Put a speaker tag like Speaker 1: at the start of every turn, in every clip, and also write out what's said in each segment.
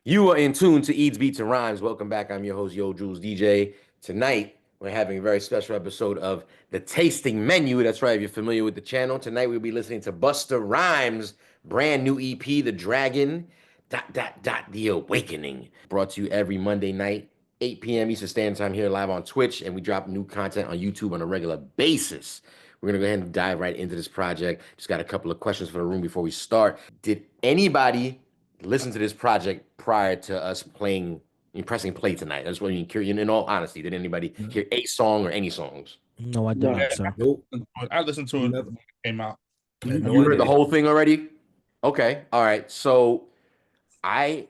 Speaker 1: You are in tune to Eats, Beats, and Rhymes. Welcome back. I'm your host, Yo Jules DJ. Tonight, we're having a very special episode of The Tasting Menu. That's right, if you're familiar with the channel. Tonight, we'll be listening to Busta Rhymes' brand new EP, The Dragon, The Awakening. Brought to you every Monday night, 8 p.m. Eastern Standard Time here live on Twitch, and we drop new content on YouTube on a regular basis. We're going to go ahead and dive right into this project. Just got a couple of questions for the room before we start. Did anybody listen to this project prior to us pressing play tonight? That's what I mean. In all honesty, did anybody hear a song or any songs?
Speaker 2: No, I did not, sir.
Speaker 3: Nope.
Speaker 4: I listened to it when it came out.
Speaker 1: You heard the whole thing already? Okay. All right. So I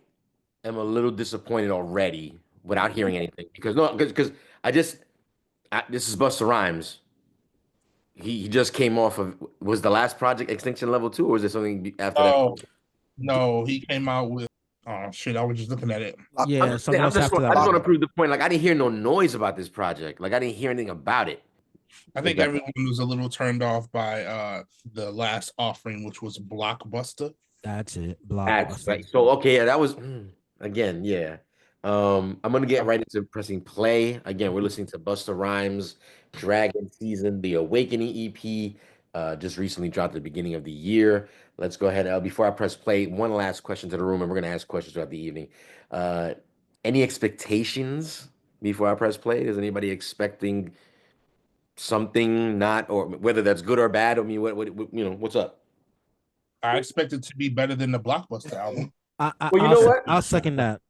Speaker 1: am a little disappointed already without hearing anything because this is Busta Rhymes. He just came off of, was the last project Extinction Level 2 or was there something after that?
Speaker 4: No, he came out with shit. I was just looking at it.
Speaker 2: Yeah,
Speaker 1: I just want to prove the point. Like I didn't hear no noise about this project. Like I didn't hear anything about it.
Speaker 4: I think everyone was a little turned off by the last offering, which was Blockbuster.
Speaker 2: That's it.
Speaker 1: That's right. So okay, yeah, that was again, yeah. I'm gonna get right into pressing play. Again, we're listening to Busta Rhymes' Dragon Season, The Awakening EP. Just recently dropped at the beginning of the year. Let's go ahead. Before I press play, one last question to the room, and we're going to ask questions throughout the evening. Any expectations before I press play? Is anybody expecting something not, or whether that's good or bad? I mean, what's up?
Speaker 4: I expect it to be better than the Blockbuster album.
Speaker 2: I'll second that.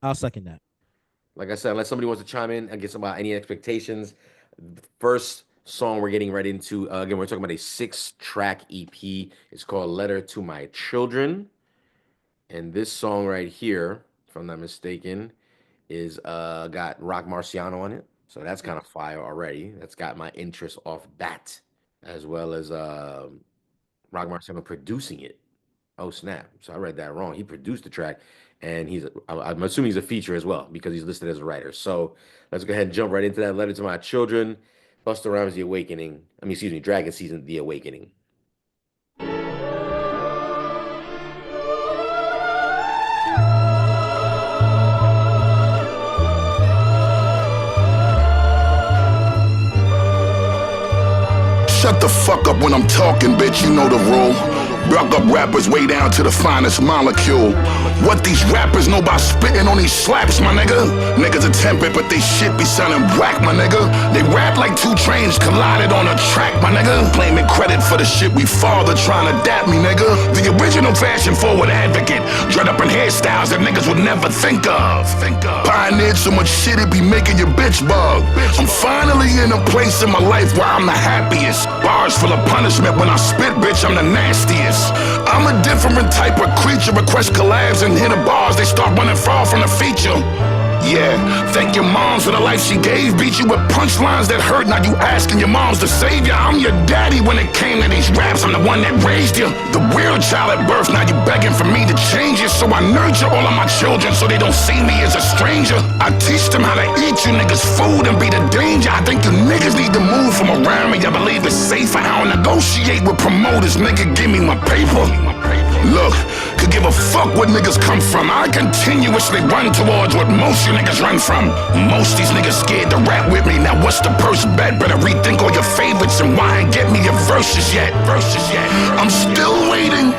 Speaker 1: Like I said, unless somebody wants to chime in and get some about any expectations. First song we're getting right into, again, we're talking about a 6-track EP. It's called Letter to My Children. And this song right here, if I'm not mistaken, is got Rock Marciano on it. So that's kind of fire already. That's got my interest off bat, as well as Rock Marciano producing it. Oh, snap. So I read that wrong. He produced the track, and I'm assuming he's a feature as well because he's listed as a writer. So let's go ahead and jump right into that. Letter to My Children. Busta Rhymes, The Awakening. Dragon Season, The Awakening.
Speaker 3: Shut the fuck up when I'm talking, bitch, you know the rule. Rock up rappers way down to the finest molecule. What these rappers know about spitting on these slaps, my nigga? Niggas attempt it, but they shit be sounding whack, my nigga. They rap like two trains collided on a track, my nigga. Claiming credit for the shit we father trying to adapt me, nigga. The original fashion forward advocate. Dread up in hairstyles that niggas would never think of. Pioneered so much shit it be making your bitch bug. I'm finally in a place in my life where I'm the happiest. Bars full of punishment when I spit, bitch, I'm the nastiest. I'm a different type of creature. Request collabs and hit the bars, they start running far from the feature. Yeah, thank your moms for the life she gave. Beat you with punchlines that hurt. Now you asking your moms to save ya. I'm your daddy when it came to these raps. I'm the one that raised you. The real child at birth. Now you begging for me to change it. So I nurture all of my children so they don't see me as a stranger. I teach them how to eat you niggas food and be the danger. I think you niggas need to move from around me. I believe it's safer. I don't negotiate with promoters. Nigga, give me my paper. Look, could give a fuck where niggas come from. I continuously run towards what most you niggas run from. Most these niggas scared to rap with me. Now what's the first bet? Better rethink all your favorites and why ain't get me your verses yet. I'm still waiting.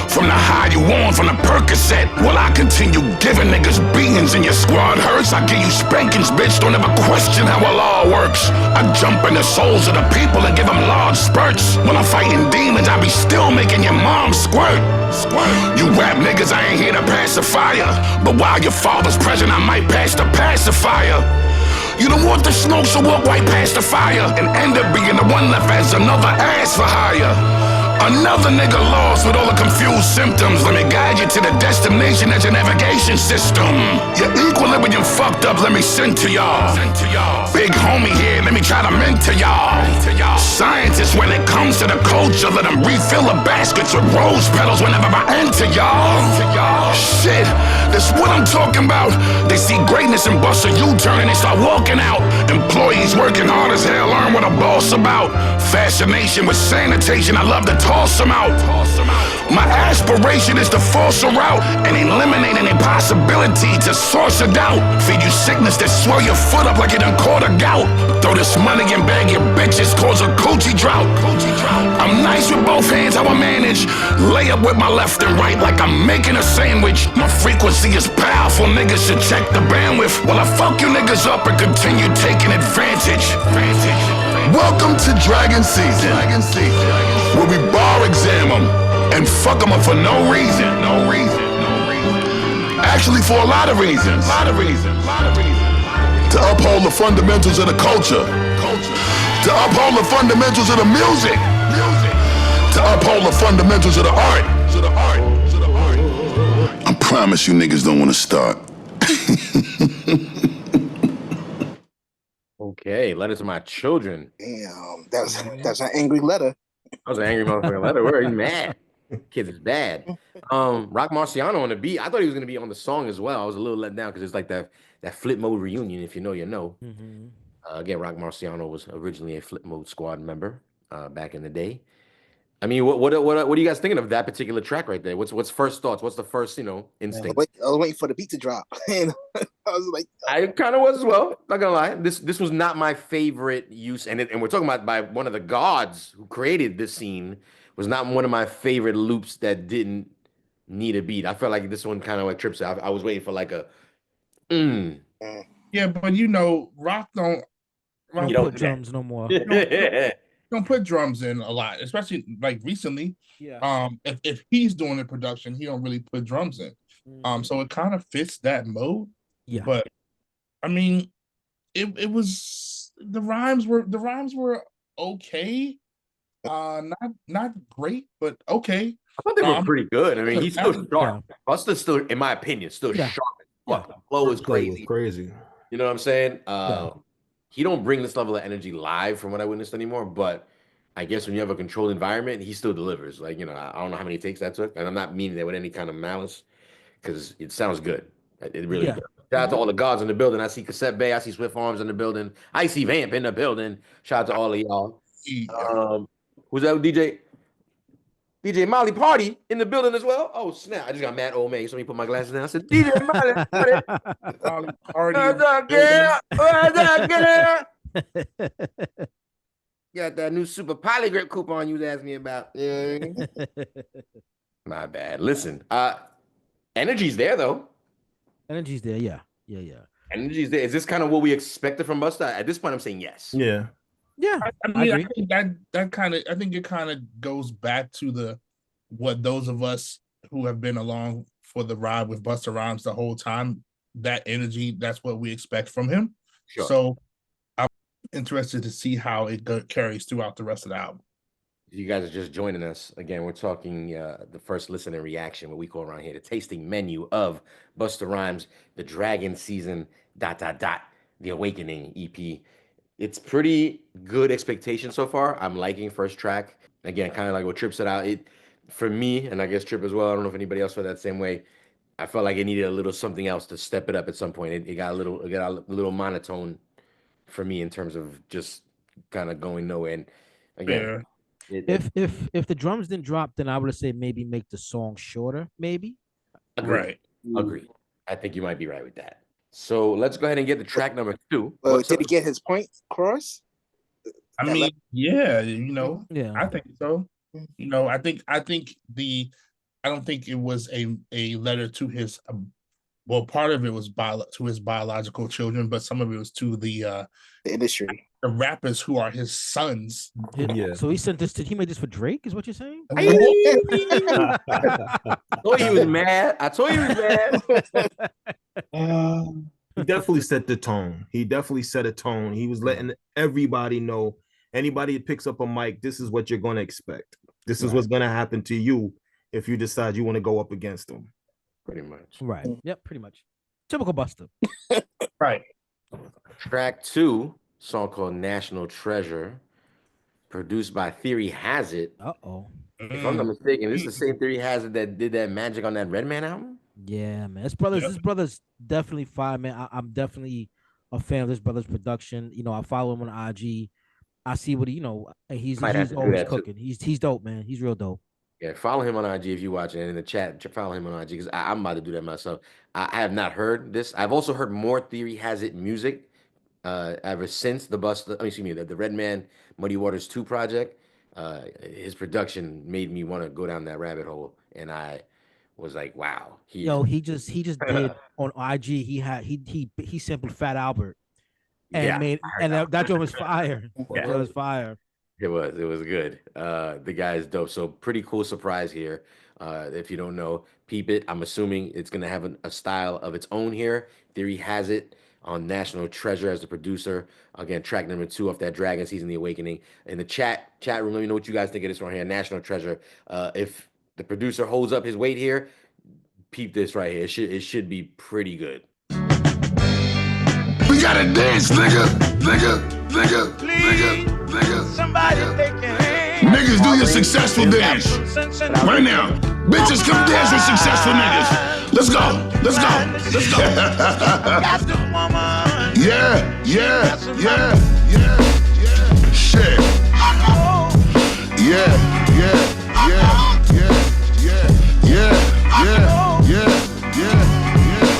Speaker 3: From the high you on, from the Percocet. Will I continue giving niggas beatings and your squad hurts? I give you spankings, bitch. Don't ever question how a law works. I jump in the souls of the people and give them large spurts. When I'm fighting demons, I be still making your mom squirt. You rap niggas, I ain't here to pacify ya. But while your father's present, I might pass the pacifier. You don't want the smoke, so walk right past the fire and end up being the one left as another ass for hire. Another nigga lost with all the confused symptoms. Let me guide you to the destination as your navigation system. Your equilibrium fucked up, let me send to y'all. Big homie here, let me try to mentor y'all. Scientists, when it comes to the culture, let them refill the baskets with rose petals whenever I enter y'all. Shit, the That's what I'm talking about. They see greatness and bust a U-turn and they start walking out. Employees working hard as hell, learn what a boss about. Fascination with sanitation, I love to toss them out. My aspiration is to force a route and eliminate any possibility to source a doubt. Feed you sickness that swell your foot up like you done caught a gout. Throw this money and bag your bitches, cause a coochie drought. I'm nice with both hands, how I manage. Lay up with my left and right like I'm making a sandwich. My frequency is powerful, niggas should check the bandwidth. While I fuck you niggas up and continue taking advantage. Welcome to Dragon Season, where we bar exam them and fuck them up for no reason. Actually, for a lot of reasons. To uphold the fundamentals of the culture. To uphold the fundamentals of the music. To uphold the fundamentals of the art. I promise you niggas don't want to start.
Speaker 1: Okay, letter to my children.
Speaker 5: Damn, that's an angry letter.
Speaker 1: That was an angry motherfucking letter. Where he's mad. Kid is bad. Rock Marciano on the beat. I thought he was gonna be on the song as well. I was a little let down because it's like that flip mode reunion. If you know, you know. Again, Rock Marciano was originally a flip mode squad member back in the day. I mean, what are you guys thinking of that particular track right there? What's first thoughts? What's the first instinct?
Speaker 5: I was waiting for the beat to drop, and I was like,
Speaker 1: I kind of was as well. Not gonna lie. This was not my favorite use, and we're talking about by one of the gods who created this scene. Was not one of my favorite loops that didn't need a beat. I felt like this one kind of like trips out. I was waiting for like a.
Speaker 4: Yeah, but Rock don't
Speaker 2: put drums no more.
Speaker 4: don't put drums in a lot, especially like recently.
Speaker 2: Yeah.
Speaker 4: If he's doing the production, he don't really put drums in. So it kind of fits that mode.
Speaker 2: Yeah.
Speaker 4: But I mean, it was the rhymes were okay. Not great, but okay.
Speaker 1: I thought they were pretty good. I mean, he's still sharp.
Speaker 2: Yeah.
Speaker 1: Busta's still, in my opinion, still
Speaker 2: Yeah.
Speaker 1: sharp.
Speaker 2: Yeah.
Speaker 1: The flow is crazy.
Speaker 6: Crazy.
Speaker 1: You know what I'm saying?
Speaker 2: Yeah.
Speaker 1: He don't bring this level of energy live from what I witnessed anymore, but I guess when you have a controlled environment, he still delivers. Like, I don't know how many takes that took, and I'm not meaning that with any kind of malice because it sounds good. It really does. Shout out to all the gods in the building. I see Cassette Bay. I see Swift Arms in the building. I see Vamp in the building. Shout out to all of y'all. Who's that? DJ Molly Party in the building as well. Oh snap! I just got mad old man. So let me put my glasses down. I said, DJ Molly Party. What's up, girl? What's up, girl? Got that new super polygrip coupon you was asking me about. Yeah. My bad. Listen, energy's there though.
Speaker 2: Energy's there. Yeah.
Speaker 1: Energy's there. Is this kind of what we expected from Busta? At this point, I'm saying yes.
Speaker 6: Yeah.
Speaker 2: Yeah.
Speaker 4: I mean, I think that kind of, I think it kind of goes back to what those of us who have been along for the ride with Busta Rhymes the whole time, that energy, that's what we expect from him.
Speaker 1: Sure.
Speaker 4: So I'm interested to see how it carries throughout the rest of the album.
Speaker 1: You guys are just joining us. Again, we're talking the first listen and reaction, what we call around here, the tasting menu of Busta Rhymes, the Dragon Season, ... The Awakening EP. It's pretty good expectation so far. I'm liking first track. Again, kind of like what Trip said out. For me, and I guess Trip as well, I don't know if anybody else felt that same way. I felt like it needed a little something else to step it up at some point. It got a little monotone for me in terms of just kind of going nowhere. And again,
Speaker 2: if the drums didn't drop, then I would have said maybe make the song shorter, maybe.
Speaker 1: Agree. I think you might be right with that. So let's go ahead and get the track number 2.
Speaker 5: Did he get his point across?
Speaker 4: I mean, yeah,
Speaker 2: Yeah.
Speaker 4: I think so. I don't think it was a letter to his. Well, part of it was to his biological children, but some of it was to the
Speaker 5: industry,
Speaker 4: the rappers who are his sons.
Speaker 2: Yeah. So he made this for Drake, is what you're saying?
Speaker 1: I told you he was mad.
Speaker 6: He definitely set the tone. He definitely set a tone. He was letting everybody know, anybody that picks up a mic, this is what you're going to expect. This is what's going to happen to you if you decide you want to go up against them.
Speaker 1: Pretty much.
Speaker 2: Right. Yep, pretty much. Typical Busta.
Speaker 4: Right.
Speaker 1: Track 2, song called National Treasure, produced by Theory Has It.
Speaker 2: Uh-oh.
Speaker 1: If I'm not mistaken, this is the same Theory Has It that did that Magic on that Redman album?
Speaker 2: Yeah, man.
Speaker 4: Yep.
Speaker 2: This brother's definitely fire, man. I'm definitely a fan of this brother's production. I follow him on IG. I see what
Speaker 1: Might have
Speaker 2: he's
Speaker 1: to do
Speaker 2: always
Speaker 1: that too.
Speaker 2: cooking. He's dope, man. He's real dope.
Speaker 1: Yeah, follow him on IG if you watching it in the chat. Follow him on IG because I'm about to do that myself. I have not heard this. I've also heard more Theory Has It music ever since the bust. I mean, excuse me, the Redman Muddy Waters 2 project. His production made me want to go down that rabbit hole, and I was like, wow,
Speaker 2: Yo, he just did on IG. He sampled Fat Albert and
Speaker 1: yeah,
Speaker 2: made
Speaker 1: I heard
Speaker 2: and
Speaker 1: that.
Speaker 2: that joint was fire. That
Speaker 1: Yeah.
Speaker 2: joint was fire.
Speaker 1: It was good. The guy is dope. So pretty cool surprise here. If you don't know, peep it. I'm assuming it's gonna have a style of its own here. Theory has it on National Treasure as the producer. Again, track number 2 off that Dragon Season, The Awakening. In the chat room, let me know what you guys think of this one here. National Treasure. If the producer holds up his weight here, peep this right here. It should be pretty good.
Speaker 3: We gotta dance, nigga, nigga, nigga, nigga, nigga.
Speaker 7: Somebody take your hand.
Speaker 3: Niggas, do your successful dance. Right now. Bitches, come dance with successful niggas. Let's go, let's go, let's go.
Speaker 7: Got this woman.
Speaker 3: Yeah, yeah, yeah, yeah, yeah. Shit. Yeah, yeah, yeah, yeah, yeah, yeah, yeah, yeah, yeah, yeah.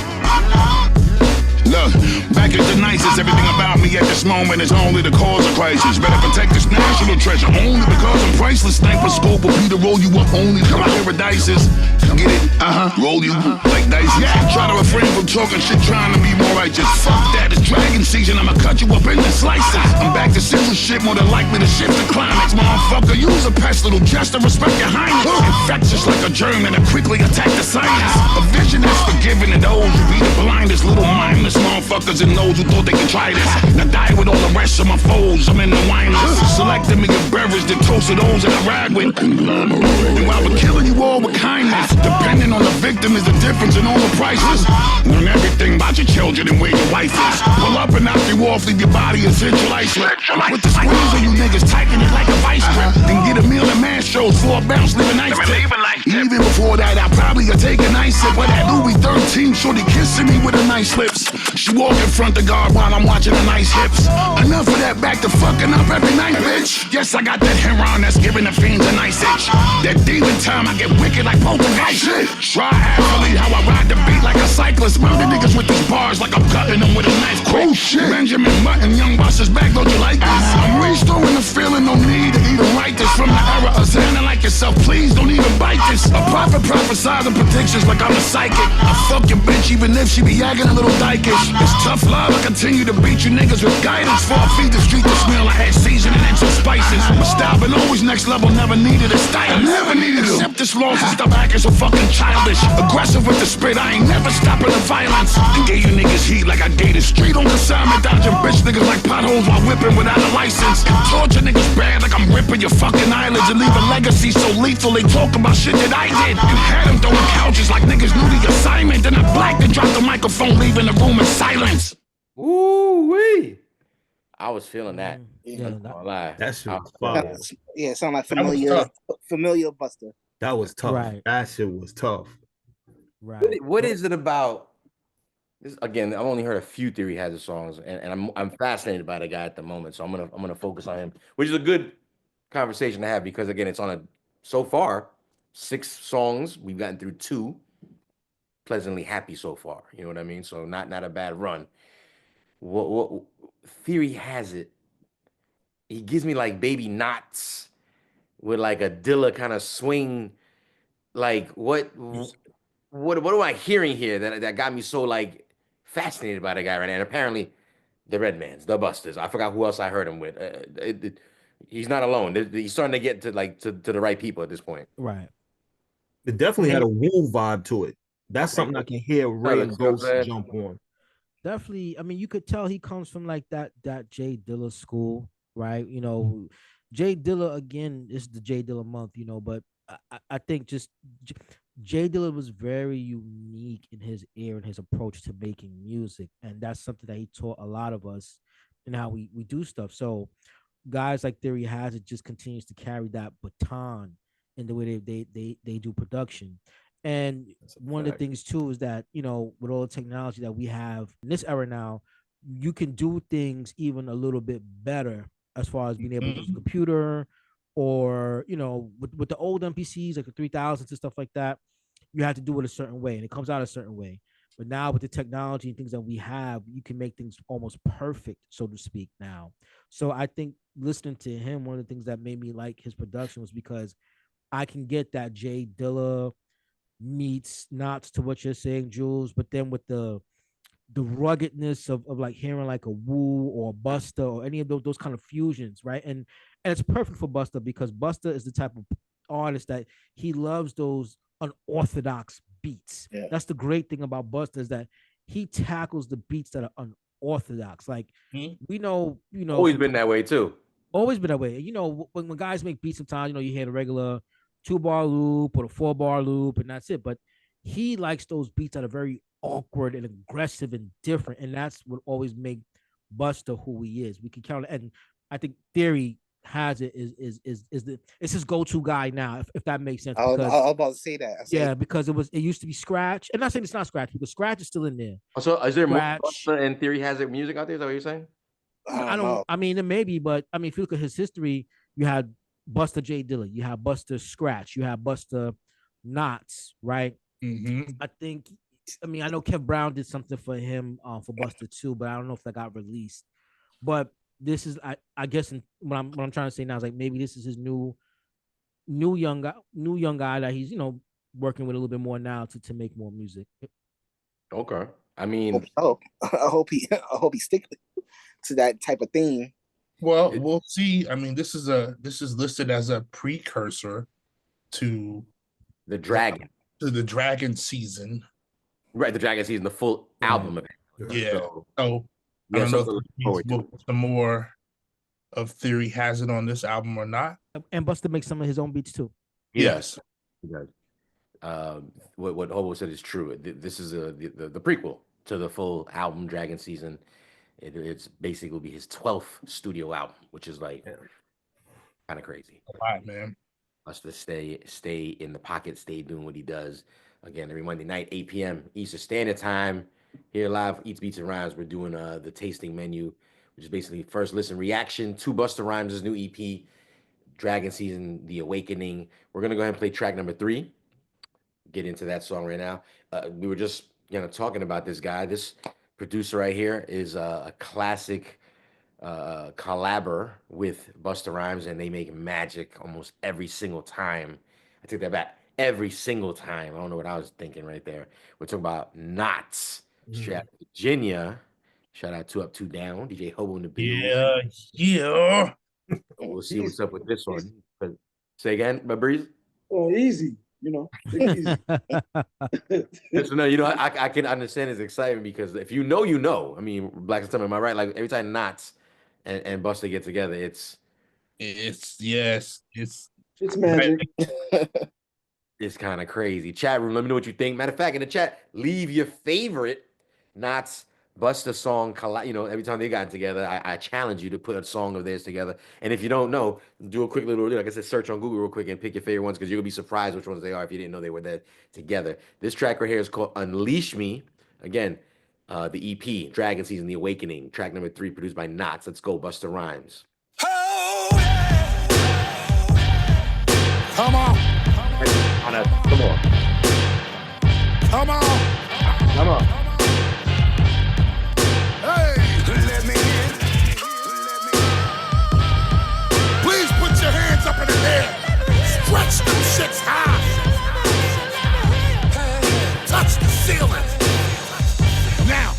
Speaker 3: Look, back at the nicest, everything about me at this moment is only the cause of crisis. Better protect this national treasure only because I'm priceless. Sniper scope will be to roll you up only to my paradises. Get it? Roll you like dice. Yeah, try to refrain from talking shit, trying to be more righteous. Fuck that, it's dragon season, I'ma cut you up into slices. I'm back to simple shit, more than likely to shift the climax. Motherfucker, use a pest little just to respect your highness. Infectious like a germ that'll quickly attack the sinus. A vision that's forgiven to those who be the blindest. Little mindless motherfuckers and those who thought they could try this. Now die with all the rest of my foes, I'm in the wineless. Selecting me a beverage that toasted those that I ride with. And while we're killing you all with kindness, depending on the victim is the difference in all the prices. Learn everything about your children and where your wife is. Pull up and knock you off, leave your body in central isolate. With the squeeze of you niggas, tighten it like a vice grip. And get a meal at Mastro's for a bounce, leave a nice tip. Even before that, I probably would take a nice sip of that Louis 13 shorty kissing me with her nice lips. She walk in front the guard while I'm watching her nice hips. Enough of that back to fucking up every night, bitch. Yes, I got that heroin that's giving the fiends a nice itch. That demon time, I get wicked like poltergeist. Try athlete, how I ride the beat like a cyclist. Murder niggas with these bars like I'm cutting them with a knife. Oh shit. Benjamin Button, Young Buster's back, don't you like this? I'm restoring the feeling, no need to even write this. From the era of Xana like yourself, please don't even bite this. A prophet prophesizing predictions like I'm a psychic. I fuck your bitch even if she be acting a little dykish. It's tough love, I continue to beat you niggas with guidance. 4 feet the street to smell, I had seasoning and some spices. My style been always next level, never needed a style. Never needed to accept this loss and stop acting so fucking childish. Aggressive with the spit, I ain't never stopping the violence. And gave you niggas heat like I gave the street on consignment. Dodging bitch niggas like potholes while whipping without a license. And torture niggas bad like I'm ripping your fucking eyelids. And leave a legacy so lethal they talk about shit that I did. And had them throwing couches like niggas knew the assignment. Then I blacked and dropped the microphone, leaving the room in silence.
Speaker 1: Ooh wee! I was feeling that.
Speaker 2: Yeah,
Speaker 1: I'm not gonna lie.
Speaker 6: That shit
Speaker 1: I
Speaker 6: was
Speaker 1: was feeling
Speaker 6: fire.
Speaker 5: Yeah, sound like
Speaker 4: That was
Speaker 5: familiar,
Speaker 4: tough.
Speaker 5: familiar Buster.
Speaker 6: That was tough.
Speaker 2: Right.
Speaker 6: That shit was tough.
Speaker 2: right.
Speaker 1: What is it about? This, again, I've only heard a few Theory Has It songs, and I'm fascinated by the guy at the moment. So I'm gonna focus on him, which is a good conversation to have because again, it's on a so far 6 songs. We've gotten through 2, pleasantly happy so far. You know what I mean? So not a bad run. What Theory Has It? He gives me like Baby Knots with like a Dilla kind of swing. Like what am I hearing here that got me so like fascinated by the guy right now? And apparently, the Redmans, the Busters. I forgot who else I heard him with. He's not alone. He's starting to get to like to the right people at this point.
Speaker 2: Right.
Speaker 6: It definitely had a woo vibe to it. That's something I can hear Ray and
Speaker 1: you know what I'm
Speaker 6: Ghost
Speaker 1: saying?
Speaker 6: jump on.
Speaker 2: Definitely. I mean, you could tell he comes from like that Jay Dilla school, right? Jay Dilla again is the Jay Dilla month, but I think just Jay Dilla was very unique in his ear and his approach to making music, and that's something that he taught a lot of us in how we do stuff. So guys like Theory Has It just continues to carry that baton in the way they do production. And
Speaker 6: That's a
Speaker 2: one of the
Speaker 6: fact.
Speaker 2: things too is that, with all the technology that we have in this era now, you can do things even a little bit better as far as being able to use a
Speaker 4: Mhm.
Speaker 2: computer, or, with the old MPCs like the 3000s and stuff like that, you have to do it a certain way and it comes out a certain way. But now with the technology and things that we have, you can make things almost perfect, so to speak, now. So I think listening to him, one of the things that made me like his production was because I can get that Jay Dilla meets Knots to what you're saying, Jules, but then with the ruggedness of like hearing like a Woo or a Busta or any of those kind of fusions, right? And it's perfect for Busta because Busta is the type of artist that he loves those unorthodox beats.
Speaker 5: Yeah.
Speaker 2: That's the great thing about Busta, is that he tackles the beats that are unorthodox. Like,
Speaker 4: Mhm.
Speaker 2: we know,
Speaker 1: Always
Speaker 2: from
Speaker 1: been that way too.
Speaker 2: always been that way. When guys make beats, sometimes you hear the regular 2 bar loop or the 4 bar loop, and that's it. But he likes those beats that are very awkward and aggressive and different, and that's what always make Busta who he is. We can count it, and I think Theory has it is his go to guy now, if that makes sense.
Speaker 5: I
Speaker 2: Because
Speaker 5: was about to say that. I say,
Speaker 2: yeah, because it used to be Scratch, and not saying it's not Scratch because Scratch is still in there.
Speaker 1: So is there more
Speaker 2: Scratch.
Speaker 1: Busta and Theory has it music out there? Is that what you're saying?
Speaker 5: I
Speaker 2: I
Speaker 5: don't
Speaker 2: don't.
Speaker 5: know.
Speaker 2: I mean, it may be, but I mean, if you look at his history, you had Buster J. Dilla, you have Buster Scratch, you have Buster Knots, right?
Speaker 4: Mhm.
Speaker 2: I think. I mean, I know Kev Brown did something for him for Buster too, but I don't know if that got released. But this is, I guess, what I'm trying to say now is like maybe this is his new young guy that he's working with a little bit more now to make more music.
Speaker 1: Okay. I
Speaker 5: Hope
Speaker 1: mean,
Speaker 5: so. I hope he stick to that type of theme.
Speaker 4: Well,
Speaker 1: it,
Speaker 4: we'll see. I mean, this is listed as a precursor to
Speaker 1: the Dragon,
Speaker 4: the Dragon season.
Speaker 1: right? The Dragon season, the full
Speaker 6: Right.
Speaker 1: album of it.
Speaker 4: Yeah.
Speaker 1: So
Speaker 4: So I
Speaker 1: yeah,
Speaker 4: don't know if
Speaker 1: something to
Speaker 4: that
Speaker 1: look
Speaker 4: means
Speaker 1: forward to.
Speaker 4: the more of Theory has it on this album or not.
Speaker 2: And Buster makes some of his own beats too.
Speaker 1: He does.
Speaker 4: Yes.
Speaker 1: He does. What Hobo said is true. This is the prequel to the full album, Dragon Season. It's basically will be his 12th studio album, which is like
Speaker 6: Yeah.
Speaker 1: kind of crazy.
Speaker 4: A lot, man.
Speaker 1: Us to stay in the pocket, stay doing what he does. Again, every Monday night, 8 p.m. Eastern Standard Time. Here live, Eats Beats and Rhymes. We're doing the tasting menu, which is basically first listen reaction to Busta Rhymes' new EP, Dragon Season, The Awakening. We're gonna go ahead and play track number 3. Get into that song right now. We were just talking about this guy. This producer right here is a classic collabor with Busta Rhymes, and they make magic almost every single time. I take that back. Every single time. I don't know what I was thinking right there. We're talking about Knots, straight out of Virginia. Shout out Two Up, Two Down, DJ Hobo in the building.
Speaker 4: Yeah, yeah.
Speaker 1: We'll see what's up with this one. But say again, but Breeze.
Speaker 8: Oh, easy. Take it easy.
Speaker 1: So no, I can understand his excitement because if you know. I mean, Black and Summer, am I right? Like every time Knots and Busta get together, it's
Speaker 8: It's magic.
Speaker 1: kind of crazy. Chat room, let me know what you think. Matter of fact, in the chat, leave your favorite Knots Busta song. Every time they got together, I challenge you to put a song of theirs together. And if you don't know, do a quick little, like I said, search on Google real quick and pick your favorite ones because you're gonna be surprised which ones they are if you didn't know they were there together. This track right here is called "Unleash Me." Again, the EP, Dragon Season, The Awakening, track number 3, produced by Knots. Let's go, Busta Rhymes.
Speaker 3: Come on,
Speaker 1: Come on.
Speaker 3: come on.
Speaker 1: Come on.
Speaker 3: Hey, let me in. Please put your hands up in the air. Stretch them shits high. Touch the ceiling. Now,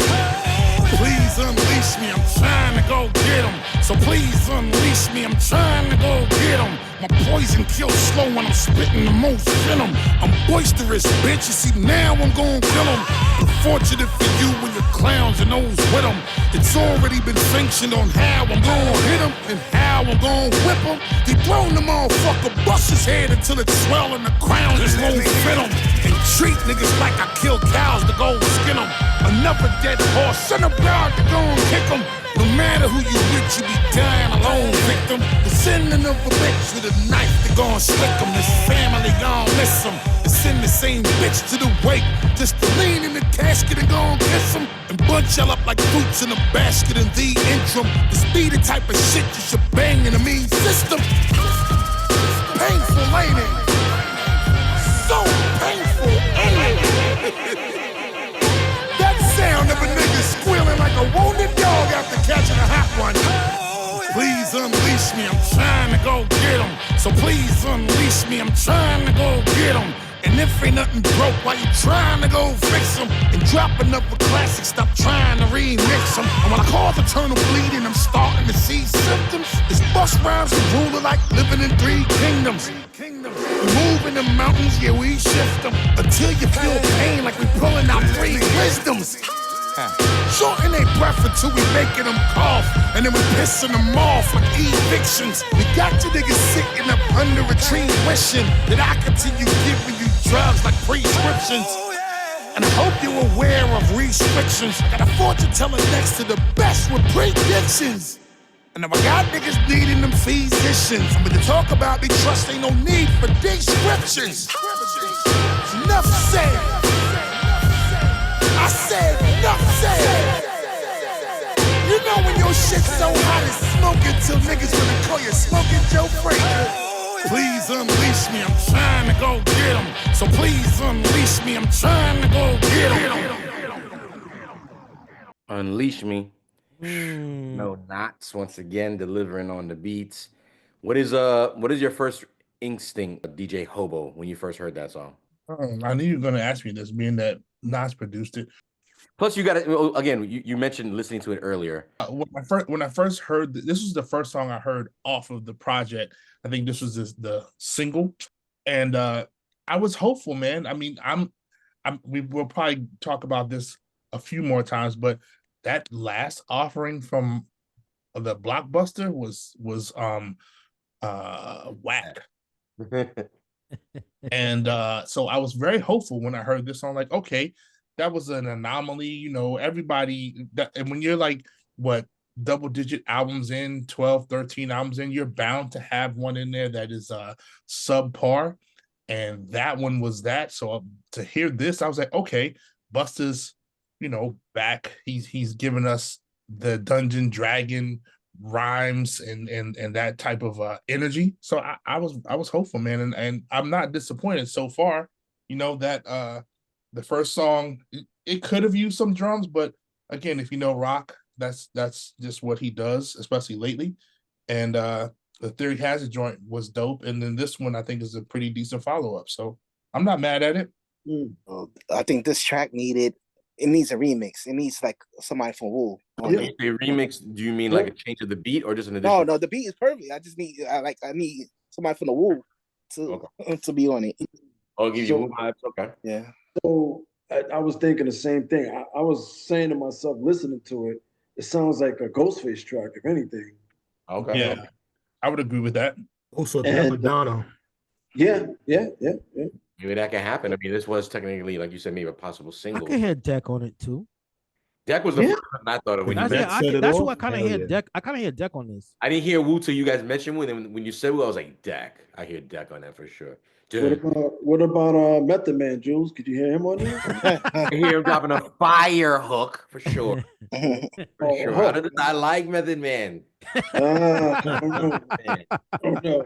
Speaker 3: please unleash me. I'm trying to go get 'em. So please unleash me. I'm trying to go get 'em. My poison kills slow when I'm spitting the most venom. I'm boisterous, bitch. You see, now I'm gonna kill 'em. But fortunate for you and your clowns and those with 'em. It's already been sanctioned on how I'm gonna hit 'em and how I'm gonna whip 'em. They thrown the motherfucker, bust his head until it's swell and the crown just won't fit 'em. And treat niggas like I kill cows to go skin 'em. another dead horse. Son of God, to go and kick 'em. No matter who you with, you be dying alone, victim. The sending of a bitch with a knife, they gon' slick 'em. This family gon' miss 'em. They send the same bitch to the wake, just to lean in the casket and gon' kiss 'em. And bunch y'all up like fruits in a basket in the interim. This be the type of shit you should bang in the mean system. Painful, ain't it? So painful, ain't it? That sound of a nigga squealing like a wounded dog after catching a hot one. Please unleash me, I'm trying to go get him. So please unleash me, I'm trying to go get him. And if ain't nothing broke, why you trying to go fix them? And drop another classic, stop trying to remix them. And when I cause eternal bleeding, I'm starting to see symptoms. This bus rhymes the ruler like living in 3 kingdoms. We move in the mountains, yeah, we shift them. Until you feel pain like we pulling out 3 wisdoms. Shorten their breath until we making them cough. And then we pissing them off like evictions. We got you niggas sitting up under a tree wishing that I continue giving you drugs like prescriptions. And I hope you're aware of restrictions. Got a fortune teller next to the best with predictions. And now I got niggas needing them physicians. But to talk about me trust ain't no need for descriptions. Enough said. I said, enough said. You know when your shit so hot it's smoking till niggas wanna call you Smoking Joe Frazier. Please unleash me, I'm trying to go get him. So please unleash me, I'm trying to go get him.
Speaker 1: Unleash me. No knots once again delivering on the beats. What is your first instinct, DJ Hobo, when you first heard that song?
Speaker 4: I knew you were gonna ask me this, being that Nas produced it.
Speaker 1: Plus, you got it again. You mentioned listening to it earlier.
Speaker 4: When I first heard this was the first song I heard off of the project. I think this was the single, and I was hopeful, man. I mean, we will probably talk about this a few more times, but that last offering from the Blockbuster was whack. And so I was very hopeful when I heard this song, like, okay, that was an anomaly, you know, everybody and when you're like what double-digit albums in, 12, 13 albums in, you're bound to have one in there that is subpar. And that one was that. So to hear this, I was like, okay, Busta's, you know, back. He's given us the Dungeon Dragon rhymes and that type of energy. So I was hopeful, man, and I'm not disappointed so far. You know that the first song it could have used some drums, but again, if you know rock, that's just what he does, especially lately. And the Theory Has a joint was dope, and then this one I think is a pretty decent follow-up. So I'm not mad at it.
Speaker 5: I think this track needs a remix. It needs like somebody from Wu.
Speaker 1: When you say remix, do you mean like a change of the beat or just an addition?
Speaker 5: No, the beat is perfect. I just need I need somebody from the Wu to be on it.
Speaker 1: I'll give you Wu vibes. Okay.
Speaker 5: Yeah.
Speaker 8: So I was thinking the same thing. I was saying to myself, listening to it, it sounds like a Ghostface track, if anything.
Speaker 1: Okay.
Speaker 4: Yeah, I would agree with that.
Speaker 6: Also,
Speaker 8: And,
Speaker 6: Madonna.
Speaker 8: Yeah.
Speaker 1: Maybe that can happen. I mean, this was technically, like you said, maybe a possible
Speaker 2: I
Speaker 1: single.
Speaker 2: could hear Deck on it too.
Speaker 1: Deck was the first one I thought of when you mentioned.
Speaker 2: That's what I kind of hear. Deck. I kind of hear Deck on this.
Speaker 1: I didn't hear Wu till you guys mentioned Wu. And when you said Wu, I was like, Deck. I hear Deck on that for sure. Dude.
Speaker 8: What about Method Man, Jules? Could you hear him on this?
Speaker 1: I hear him dropping a fire hook for sure. For sure. I like Method Man.
Speaker 8: Oh no.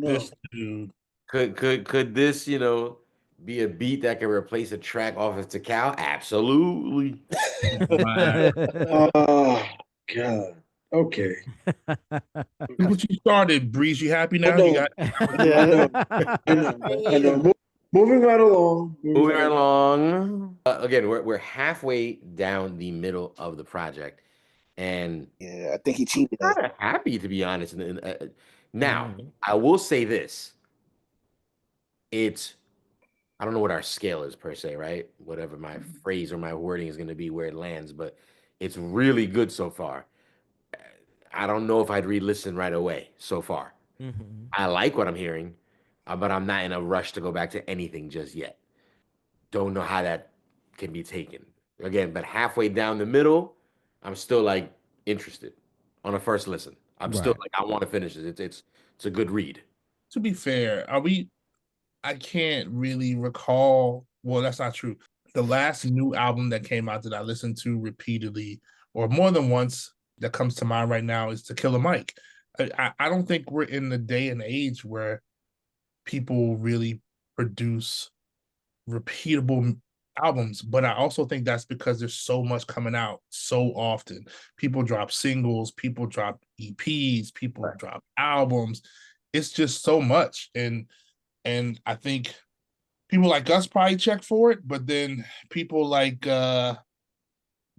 Speaker 4: This dude.
Speaker 1: Could this, you know, be a beat that can replace a track off of Takao? Absolutely.
Speaker 8: Oh God. Okay.
Speaker 4: What you started, Breeze? You happy now?
Speaker 8: I
Speaker 4: You got
Speaker 8: I know. Moving right along.
Speaker 1: Moving right along. Again, we're halfway down the middle of the project, and
Speaker 5: yeah, I think he cheated.
Speaker 1: I'm kind of happy, to be honest. Now, I will say this: I don't know what our scale is per se, right? Whatever my phrase or my wording is going to be, where it lands, but it's really good so far. I don't know if I'd re-listen right away so far. I like what I'm hearing, but I'm not in a rush to go back to anything just yet. Don't know how that can be taken. Again, but halfway down the middle, I'm still like interested on a first listen. I'm still
Speaker 2: Right.
Speaker 1: like I want to finish it. It's a good read.
Speaker 4: To be fair, are we? I can't really recall. Well, that's not true. The last new album that came out that I listened to repeatedly or more than once that comes to mind right now is To Killer Mike. I don't think we're in the day and age where people really produce repeatable albums, but I also think that's because there's so much coming out so often. People drop singles, people drop EPs, people drop albums. It's just so much, and I think people like us probably check for it, but then people like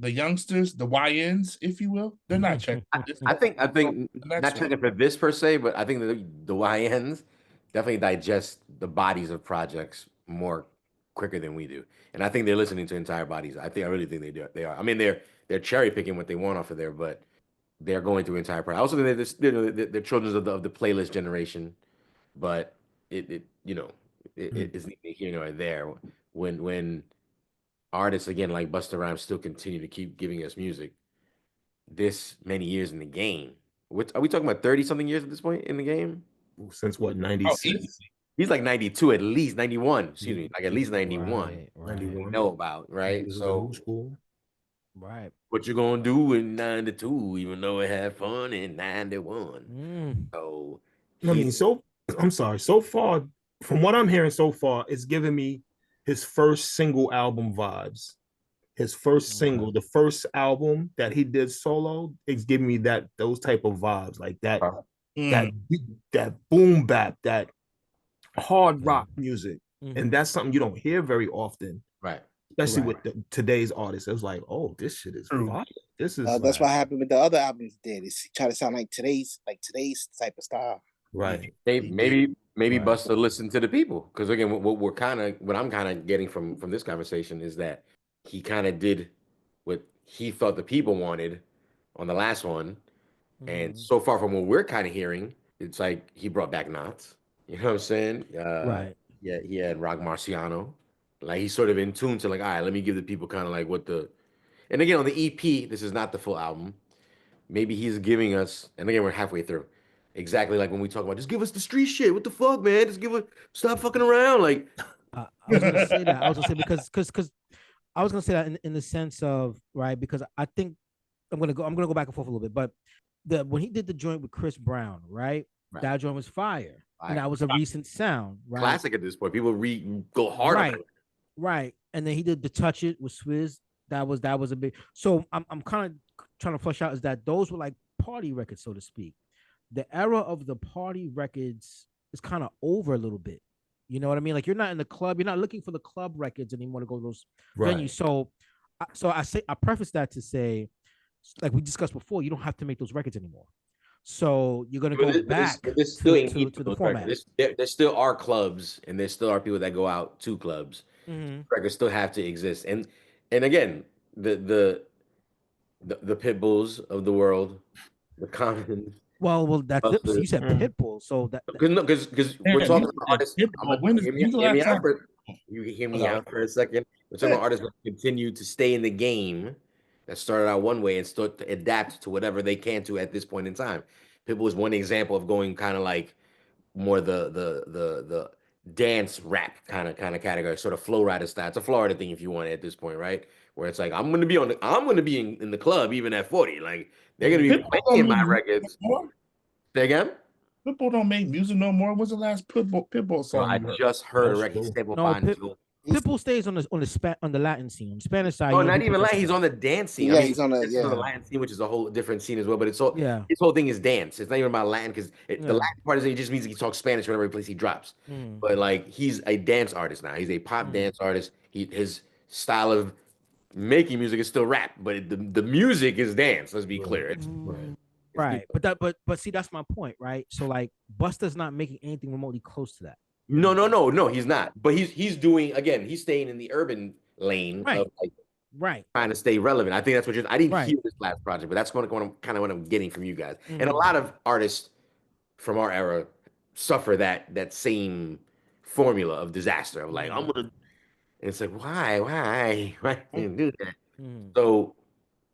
Speaker 4: the youngsters, the YNs, if you will, they're not checking.
Speaker 1: I think
Speaker 4: The next
Speaker 1: not
Speaker 4: one.
Speaker 1: checking for this per se, but I think the YNs definitely digest the bodies of projects more quicker than we do, and I think they're listening to entire bodies. I really think they do. They are. I mean, they're cherry picking what they want off of there, but they're going through entire projects. I also think they're just, they're children of the playlist generation, but it you know it's neither here nor there. When artists again like Busta Rhymes still continue to keep giving us music this many years in the game. What are we talking about? 30 something years at this point in the game?
Speaker 6: Since what,
Speaker 4: Oh, easy.
Speaker 6: 96?
Speaker 1: He's like 92 at least, 91, excuse me, like at least 91
Speaker 2: Right.
Speaker 1: that
Speaker 2: Right.
Speaker 1: we
Speaker 6: 91.
Speaker 1: know about, right?
Speaker 6: This is the new
Speaker 1: So
Speaker 6: school.
Speaker 2: Right.
Speaker 1: what you gonna do in 92, even though it had fun in 91.
Speaker 2: Mm.
Speaker 1: So
Speaker 6: I
Speaker 1: he
Speaker 6: mean, so I'm sorry. So far, from what I'm hearing so far, it's giving me his first single album vibes. His first
Speaker 2: Okay.
Speaker 6: single, the first album that he did solo, it's giving me those type of vibes, like that
Speaker 4: Mm.
Speaker 6: that boom bap, that hard
Speaker 2: Okay.
Speaker 6: rock music, and
Speaker 2: Mhm.
Speaker 6: that's something you don't hear very often,
Speaker 1: right.
Speaker 6: especially
Speaker 2: Right.
Speaker 6: with today's artists. It was like, oh, this shit is
Speaker 4: True.
Speaker 6: fire. This is
Speaker 5: That's
Speaker 2: Right.
Speaker 5: what happened with the other albums he did. Is he try to sound like today's type of style.
Speaker 6: right.
Speaker 1: Maybe
Speaker 6: He did.
Speaker 1: maybe
Speaker 2: Right.
Speaker 1: Busta listen to the people because again, what I'm kind of getting from this conversation is that he kind of did what he thought the people wanted on the last one, and
Speaker 2: Mhm.
Speaker 1: so far from what we're kind of hearing, it's like he brought back Knots. You know what I'm saying?
Speaker 2: Right.
Speaker 1: Yeah, he had Rock Marciano. Like he's sort of in tune to like, all right, let me give the people kind of like what the. And again, on the EP, this is not the full album. Maybe he's giving us, and again, we're halfway through. Exactly like when we talk about, just give us the street shit. What the fuck, man? Just give us, stop fucking around. Like,
Speaker 2: I was gonna say that. I was gonna say because I was gonna say that in the sense of right because I think I'm gonna go back and forth a little bit, but the when he did the joint with Chris Brown, right?
Speaker 1: right,
Speaker 2: That joint was fire, and
Speaker 1: right.
Speaker 2: that was a recent sound, right?
Speaker 1: Classic at this point. People go hard on
Speaker 2: Right,
Speaker 1: it.
Speaker 2: right. And then he did the Touch It with Swizz. That was a big. So I'm kind of trying to flush out is that those were like party records, so to speak. The era of the party records is kind of over a little bit. You know what I mean? Like you're not in the club, you're not looking for the club records anymore to go to those
Speaker 6: Right.
Speaker 2: venues. So I preface that to say, like we discussed before, you don't have to make those records anymore. So you're gonna go back
Speaker 1: There's still
Speaker 2: to
Speaker 1: ain't
Speaker 2: to
Speaker 1: need
Speaker 2: to
Speaker 1: for
Speaker 2: the
Speaker 1: those records.
Speaker 2: format.
Speaker 1: There still are clubs, and there still are people that go out to clubs.
Speaker 2: Mm-hmm.
Speaker 1: Records still have to exist, and again, the pit bulls of the world, the common.
Speaker 2: Well, that's it. So you said
Speaker 6: Mm.
Speaker 2: Pitbull, so
Speaker 1: Because no, because we're
Speaker 4: Man,
Speaker 1: talking
Speaker 4: you
Speaker 1: about
Speaker 4: said
Speaker 1: artists.
Speaker 4: Pitbull. When is when's the
Speaker 1: Hear me
Speaker 4: last
Speaker 1: out
Speaker 4: time?
Speaker 1: for you hear me
Speaker 4: Okay.
Speaker 1: out for a second. We're talking about artists that continue to stay in the game that started out one way and start to adapt to whatever they can to at this point in time. Pitbull is one example of going kind of like more the dance rap kind of category, sort of flow rider style. It's a Florida thing if you want it at this point, right? Where it's like I'm gonna be in the club even at 40. Like they're gonna be
Speaker 4: Pitbull don't
Speaker 1: playing
Speaker 4: make
Speaker 1: my
Speaker 4: music no
Speaker 1: records.
Speaker 4: more.
Speaker 1: Say again.
Speaker 4: Pitbull don't make music no more. When's the last Pitbull
Speaker 1: Bro,
Speaker 4: song
Speaker 1: I
Speaker 4: you heard?
Speaker 1: just heard a
Speaker 6: That's
Speaker 1: record
Speaker 6: true.
Speaker 1: sample
Speaker 2: no
Speaker 1: by
Speaker 2: Pit,
Speaker 5: He's
Speaker 2: Pitbull stays on the Latin scene. On the Spanish side,
Speaker 1: no,
Speaker 2: he
Speaker 1: not even
Speaker 2: puts
Speaker 1: Latin.
Speaker 2: out
Speaker 1: He's
Speaker 2: stuff.
Speaker 1: on the dance scene. I
Speaker 5: yeah,
Speaker 1: mean,
Speaker 5: he's on a
Speaker 1: this is on the
Speaker 5: yeah.
Speaker 1: Latin scene, which is a whole different scene as well. But it's all
Speaker 2: Yeah,
Speaker 1: his whole thing is dance. It's not even about Latin because the
Speaker 2: yeah.
Speaker 1: Latin part is it just means he talks Spanish whenever place he drops.
Speaker 2: Mm,
Speaker 1: But like he's a dance artist now. He's a pop
Speaker 2: mm,
Speaker 1: dance artist. His style of making music is still rap, but the music is dance. Let's be
Speaker 6: Right.
Speaker 1: clear.
Speaker 2: mm.
Speaker 1: It's
Speaker 2: Right, but see, that's my point, right? So like, Busta's not making anything remotely close to that.
Speaker 1: no. He's not. But he's doing again. He's staying in the urban lane of
Speaker 2: Right,
Speaker 1: like
Speaker 2: right,
Speaker 1: trying to stay relevant. I think that's what you're. I didn't
Speaker 2: right.
Speaker 1: hear this last project, but that's what I'm kind of what I'm getting from you guys. And a
Speaker 2: Mm-hmm.
Speaker 1: lot of artists from our era suffer that same formula of disaster of like I'm
Speaker 2: Mm-hmm.
Speaker 1: gonna. And it's like why do that?
Speaker 2: Mhm.
Speaker 1: So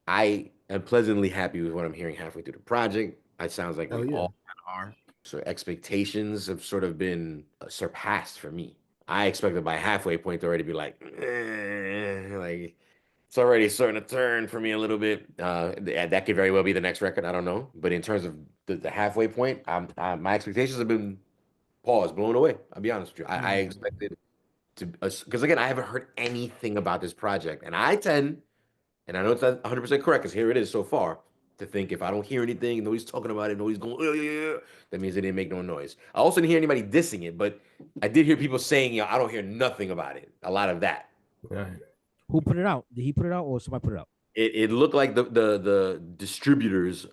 Speaker 1: I am pleasantly happy with what I'm hearing halfway through the project. It sounds like we
Speaker 6: Hell yeah.
Speaker 1: all are. So expectations have sort of been surpassed for me. I expected by halfway point to already be like, like it's already starting to turn for me a little bit. That could very well be the next record. I don't know. But in terms of the halfway point, my expectations have been paused, blown away. I'll be honest with you. I
Speaker 2: Mhm.
Speaker 1: expected to, because again, I haven't heard anything about this project, and I tend, and I know it's not 100% correct, because here it is so far, to think if I don't hear anything, nobody's talking about it, nobody's going, yeah, that means it didn't make no noise. I also didn't hear anybody dissing it, but I did hear people saying, I don't hear nothing about it. A lot of that.
Speaker 6: Right.
Speaker 2: Who put it out? Did he put it out or somebody put it out?
Speaker 1: It looked like the distributors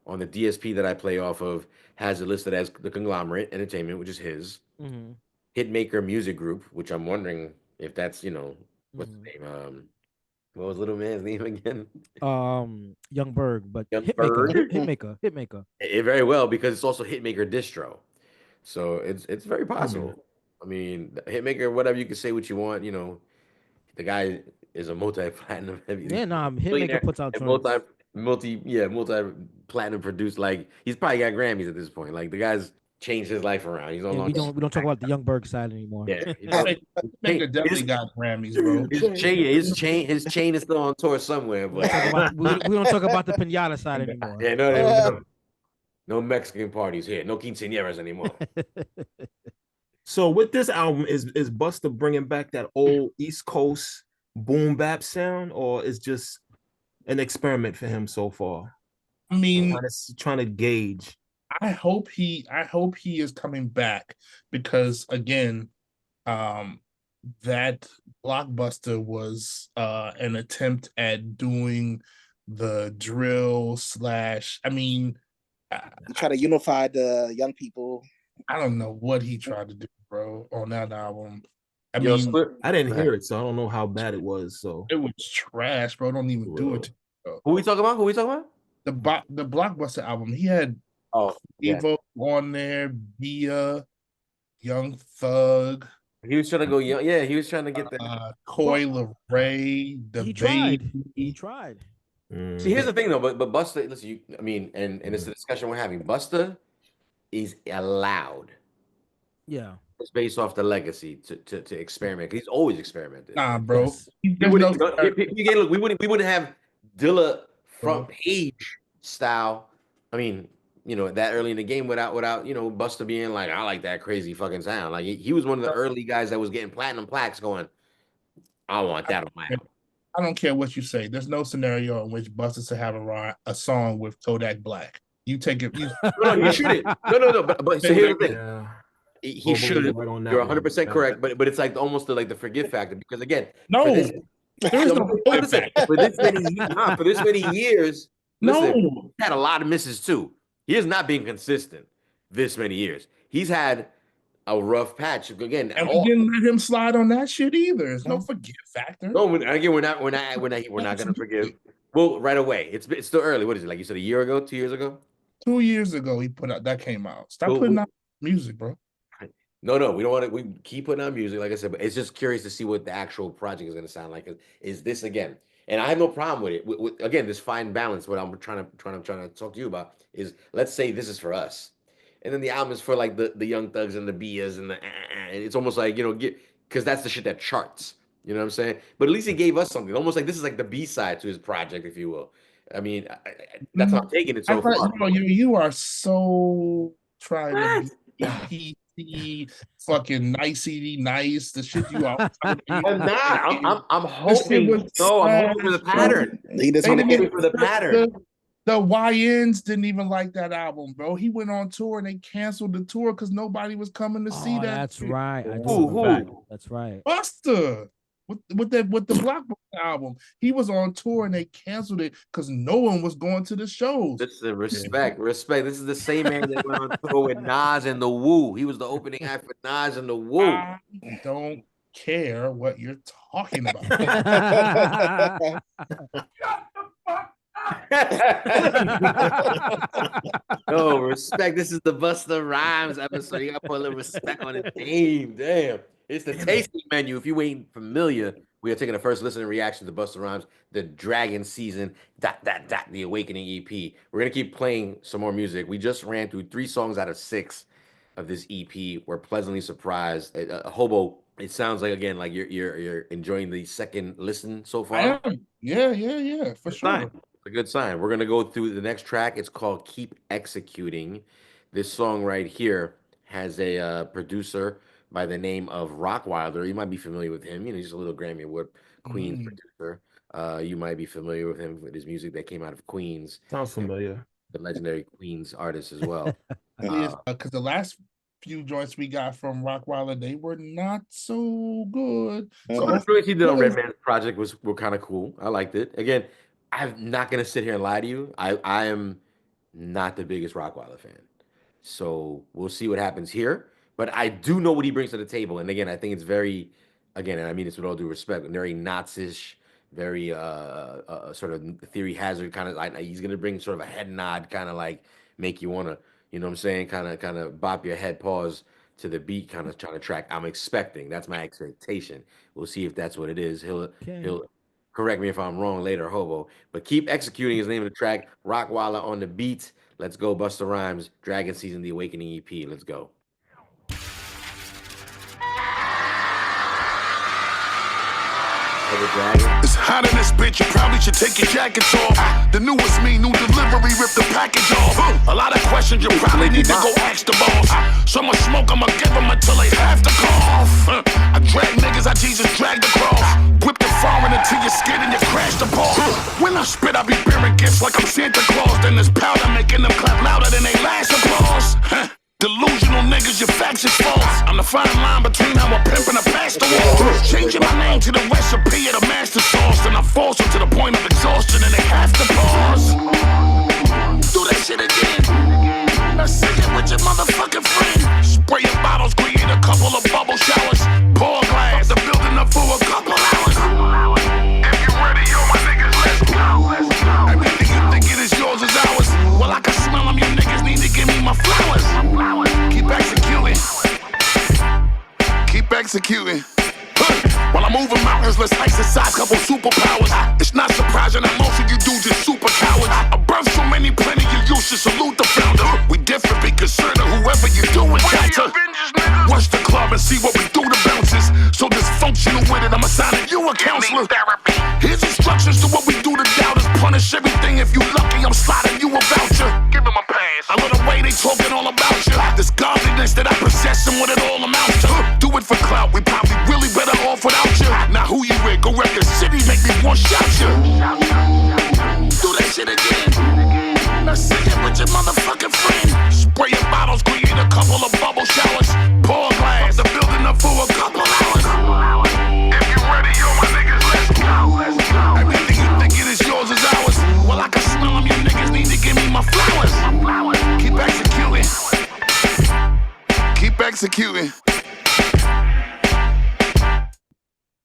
Speaker 1: on the DSP that I play off of has it listed as the Conglomerate Entertainment, which is his.
Speaker 2: Mhm.
Speaker 1: Hitmaker Music Group, which I'm wondering if that's, what's
Speaker 2: Mhm.
Speaker 1: the name? What was little man's name again?
Speaker 2: Young Berg, but
Speaker 1: Young
Speaker 2: Hitmaker,
Speaker 1: Bird.
Speaker 2: Hitmaker.
Speaker 1: It very well, because it's also Hitmaker distro, so it's very
Speaker 6: Hmm.
Speaker 1: possible. I mean, Hitmaker, whatever, you can say what you want. The guy is a multi-platinum heavy
Speaker 2: Yeah, nah, Hitmaker
Speaker 1: billionaire
Speaker 2: puts out
Speaker 1: and multi
Speaker 2: joints.
Speaker 1: multi yeah multi-platinum produced. Like, he's probably got Grammys at this point. Like, the guy's changed his life around. He's no
Speaker 2: Yeah, we
Speaker 1: longer
Speaker 2: don't talk about the Young Berg side anymore.
Speaker 1: yeah.
Speaker 4: Maker definitely
Speaker 1: His,
Speaker 4: got Grammys, bro.
Speaker 1: his chain is still on tour somewhere,
Speaker 2: We don't
Speaker 1: but
Speaker 2: talk about we don't talk about the pinata side anymore.
Speaker 1: yeah,
Speaker 6: Yeah.
Speaker 1: no Mexican parties here, no quinceañeras anymore.
Speaker 6: So with this album, is Busta bringing back that old East Coast boom bap sound, or is just an experiment for him so far?
Speaker 4: I mean,
Speaker 6: Trying to gauge.
Speaker 4: I hope he is coming back, because again, um that Blockbuster was an attempt at doing the drill slash, I mean, I,
Speaker 5: You try to unify the young people.
Speaker 4: I don't know what he tried to do, bro, on that album. I
Speaker 1: Yo,
Speaker 4: mean,
Speaker 1: Split.
Speaker 6: I didn't
Speaker 1: Go ahead.
Speaker 6: hear it, so I don't know how bad it was. So
Speaker 4: it was trash, bro. Don't even do it
Speaker 6: Whoa.
Speaker 4: to you,
Speaker 1: Who we talking about? Who we talking about?
Speaker 4: the Blockbuster album. He had
Speaker 1: Oh, yeah.
Speaker 4: Evo on there, Bia, Young Thug,
Speaker 1: He was trying to go young. Yeah, he was trying to get that.
Speaker 4: Coy Ray, the
Speaker 2: He tried. He
Speaker 4: baby.
Speaker 2: tried.
Speaker 1: See, here's
Speaker 6: Mhm.
Speaker 1: the thing though, but Busta, listen, I mean, and it's a discussion we're having. Busta is allowed.
Speaker 2: Yeah.
Speaker 1: It's based off the legacy to experiment. He's always experimented.
Speaker 4: Nah, bro.
Speaker 2: Yes.
Speaker 1: He
Speaker 4: There's no
Speaker 1: wouldn't. Look, we wouldn't have Dilla
Speaker 4: bro.
Speaker 1: front page style. I mean, that early in the game without Busta being like, I like that crazy fucking sound. Like, he was one of the early guys that was getting platinum plaques, going, I want that on my album.
Speaker 4: I don't care what you say. There's no scenario in which Busta should have a song with Kodak Black. You take it.
Speaker 1: No, he shouldn't. No. But so here's the thing.
Speaker 6: Yeah.
Speaker 1: He
Speaker 6: Bobo, you're
Speaker 1: should.
Speaker 6: right on that
Speaker 1: You're
Speaker 6: one.
Speaker 1: 100%
Speaker 6: Yeah.
Speaker 1: correct. But it's like almost like the forgive factor, because again,
Speaker 4: No,
Speaker 1: for this,
Speaker 4: there is no
Speaker 1: listen, for this many years, listen,
Speaker 4: No.
Speaker 1: he had a lot of misses too. He has not been consistent this many years. He's had a rough patch again.
Speaker 4: And we didn't let him slide on that shit either. There's no
Speaker 1: Mhm.
Speaker 4: forgive factor.
Speaker 1: No, again, we're not gonna forgive. Well, right away. It's still early. What is it, like you said, a year ago, 2 years ago?
Speaker 4: 2 years ago, he put out that came out. Stop
Speaker 1: Well,
Speaker 4: putting out music, bro.
Speaker 1: No, we don't want to. We keep putting out music, like I said, but it's just curious to see what the actual project is going to sound like. Is this again? And I have no problem with it. Again, this fine balance. What I'm trying to talk to you about is, let's say this is for us, and then the album is for like the Young Thugs and the Bias and and it's almost like, because that's the shit that charts. You know what I'm saying? But at least he gave us something. Almost like this is like the B side to his project, if you will. I mean, that's how I'm taking it
Speaker 4: I
Speaker 1: so
Speaker 4: thought,
Speaker 1: far.
Speaker 4: bro, you are so trying to
Speaker 1: What?
Speaker 4: be PC, fucking nicey nice. The shit you are.
Speaker 1: I'm not. I'm
Speaker 4: This shit
Speaker 1: hoping.
Speaker 4: was
Speaker 1: No, I'm hoping for the
Speaker 4: trash,
Speaker 1: pattern.
Speaker 5: He just
Speaker 4: They
Speaker 5: want
Speaker 1: I'm
Speaker 4: didn't
Speaker 5: to
Speaker 1: hoping for the
Speaker 4: even-
Speaker 1: pattern.
Speaker 4: The YNs didn't even like that album, bro. He went on tour and they canceled the tour because nobody was coming to see
Speaker 2: Oh,
Speaker 4: that.
Speaker 2: that's
Speaker 4: shit.
Speaker 2: right. I do
Speaker 1: Who?
Speaker 2: remember that.
Speaker 1: Who?
Speaker 2: That's right.
Speaker 4: Buster with the Blockbuster album. He was on tour and they canceled it because no one was going to the shows.
Speaker 1: Listen, respect. This is the same man that went on tour with Nas and the Woo. He was the opening act for Nas and the Woo.
Speaker 4: I don't care what you're talking about.
Speaker 1: No, respect. This is the Busta Rhymes episode. You gotta put a little respect on his name. Damn. It's the tasting menu if you ain't familiar We are taking the first listening reaction to Busta Rhymes, the Dragon Season, the Awakening EP. We're gonna keep playing some more music. We just ran through 3 songs out of 6 of this EP. We're pleasantly surprised. Hobo, it sounds like again like you're enjoying the second listen so
Speaker 4: I
Speaker 1: far.
Speaker 4: am. Yeah, for
Speaker 1: Good
Speaker 4: sure.
Speaker 1: sign. It's a good sign. We're gonna go through the next track. It's called "Keep Executing." This song right here has a producer by the name of Rockwilder. You might be familiar with him. You know, he's a little Grammy Award Queens
Speaker 4: Mm.
Speaker 1: producer. You might be familiar with him with his music that came out of Queens,
Speaker 6: Sounds
Speaker 1: and
Speaker 6: familiar.
Speaker 1: the legendary Queens artist as well.
Speaker 4: Really is because the last few joints we got from Rockwilder, they were not so good. So
Speaker 1: Some of the
Speaker 4: hopefully,
Speaker 1: joints he did on Redman's project were kind of cool. I liked it. Again, I'm not gonna sit here and lie to you. I am not the biggest Rockwilder fan. So we'll see what happens here. But I do know what he brings to the table. And again, I think it's very, again, and I mean this with all due respect, very Nazish, very sort of theory hazard kind of like he's gonna bring sort of a head nod, kind of like make you wanna, you know what I'm saying, kind of bop your head, pause to the beat, kind of trying to track. I'm expecting. That's my expectation. We'll see if that's what it is.
Speaker 2: Okay.
Speaker 1: He'll correct me if I'm wrong later, Hobo. But keep executing is the name of the track. Rockwilder on the beat. Let's go, Busta Rhymes, Dragon Season, The Awakening EP. Let's go. Oh, the dragon.
Speaker 3: It's hot in this bitch, you probably should take your jackets off. The newest me, new delivery, rip the package off. A lot of questions you probably need to go ask the boss. So much smoke, I'ma give them until they have to cough. I drag niggas, I Jesus dragged the cross. Whip the foreign until your skin and you crash the ball. When I spit, I be bearing gifts like I'm Santa Claus. Then there's powder making them clap louder than they last applause. Delusional niggas, your facts is false. I'm the fine line between how a pimp and a pastor walk. Changing my name to the recipe of the master sauce. And I force them to the point of exhaustion and they have to pause. Do that shit again. Now sing it with your motherfucking friend. Spray your bottles, create a couple of bubble showers. Pour glass, the building up for a couple hours. If you ready, yo, my niggas, let's go. Everything you think it is yours is ours. Well, I can smell them, you niggas need to give me my flowers. Keep executing. Keep executing. While I'm moving mountains, let's exercise couple superpowers. It's not surprising that most of you dudes are super cowards. I birthed so many, plenty of you should salute the founder. We different, be concerned of whoever you do encounter. Rush the club and see what we do to bounces. So dysfunctional with it, I'm assigning you a counselor. Here's instructions to what we do to doubters. Punish everything if you lucky, I'm sliding you a voucher. Give him a pass. I love the way they talking all about you. This godliness that I possess and what it all amounts to. Do it for clout, we probably really better off without you. Now who you with? Go wreck the city, make me want shout you. Do that shit again. Now sing it with your motherfucking friend. Spray your bottles, create a couple of bubble showers. Pour glass, the building up for a couple hours. If you ready, yo, my niggas, let's go. Everything you think it is yours is ours. Well, I can smell them, you niggas need to give me my flowers. Keep executing. Keep executing.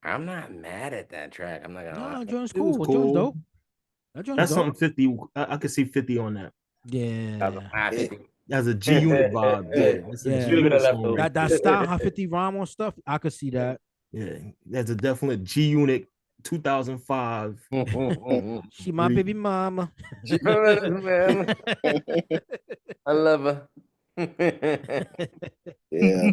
Speaker 1: I'm not mad at that track. I'm not gonna lie.
Speaker 2: No, joint's
Speaker 6: It was
Speaker 2: cool.
Speaker 6: cool.
Speaker 2: Joint's dope. That joint's
Speaker 6: That's
Speaker 2: dope.
Speaker 6: something 50. I could see 50 on that.
Speaker 2: Yeah.
Speaker 6: That's a G Unit vibe. Yeah, it's a
Speaker 2: Yeah.
Speaker 6: G Unit song.
Speaker 2: That style, how 50 rhyme on stuff, I could see that.
Speaker 6: Yeah, that's a definite G Unit 2005.
Speaker 2: She my baby mama.
Speaker 1: I love her.
Speaker 5: Yeah.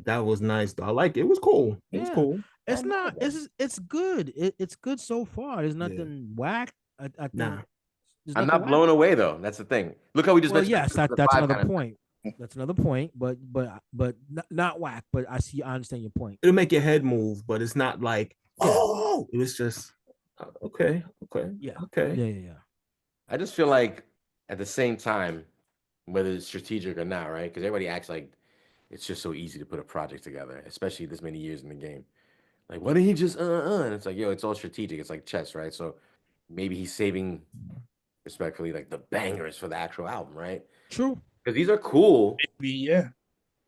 Speaker 6: That was nice though. I like it. It was cool. It was
Speaker 2: Yeah.
Speaker 6: cool.
Speaker 2: It's not. It's good. It's good so far. There's nothing whack. I think.
Speaker 6: Nah.
Speaker 2: There's
Speaker 1: I'm
Speaker 2: nothing
Speaker 1: not blown away though. That's the thing. Look how we just
Speaker 2: Well,
Speaker 1: mentioned
Speaker 2: yes,
Speaker 1: the
Speaker 2: that's
Speaker 1: five
Speaker 2: another
Speaker 1: kind of-
Speaker 2: point. That's another point. But not whack. But I understand your point.
Speaker 6: It'll make your head move, but it's not like, oh, it was just okay.
Speaker 2: Yeah.
Speaker 6: Okay.
Speaker 2: Yeah.
Speaker 1: I just feel like at the same time, whether it's strategic or not, right? Because everybody acts like it's just so easy to put a project together, especially this many years in the game. Like, why didn't he just And it's like, yo, it's all strategic. It's like chess, right? So maybe he's saving, respectfully, like the bangers for the actual album, right?
Speaker 2: True.
Speaker 1: Because these are cool,
Speaker 4: Yeah.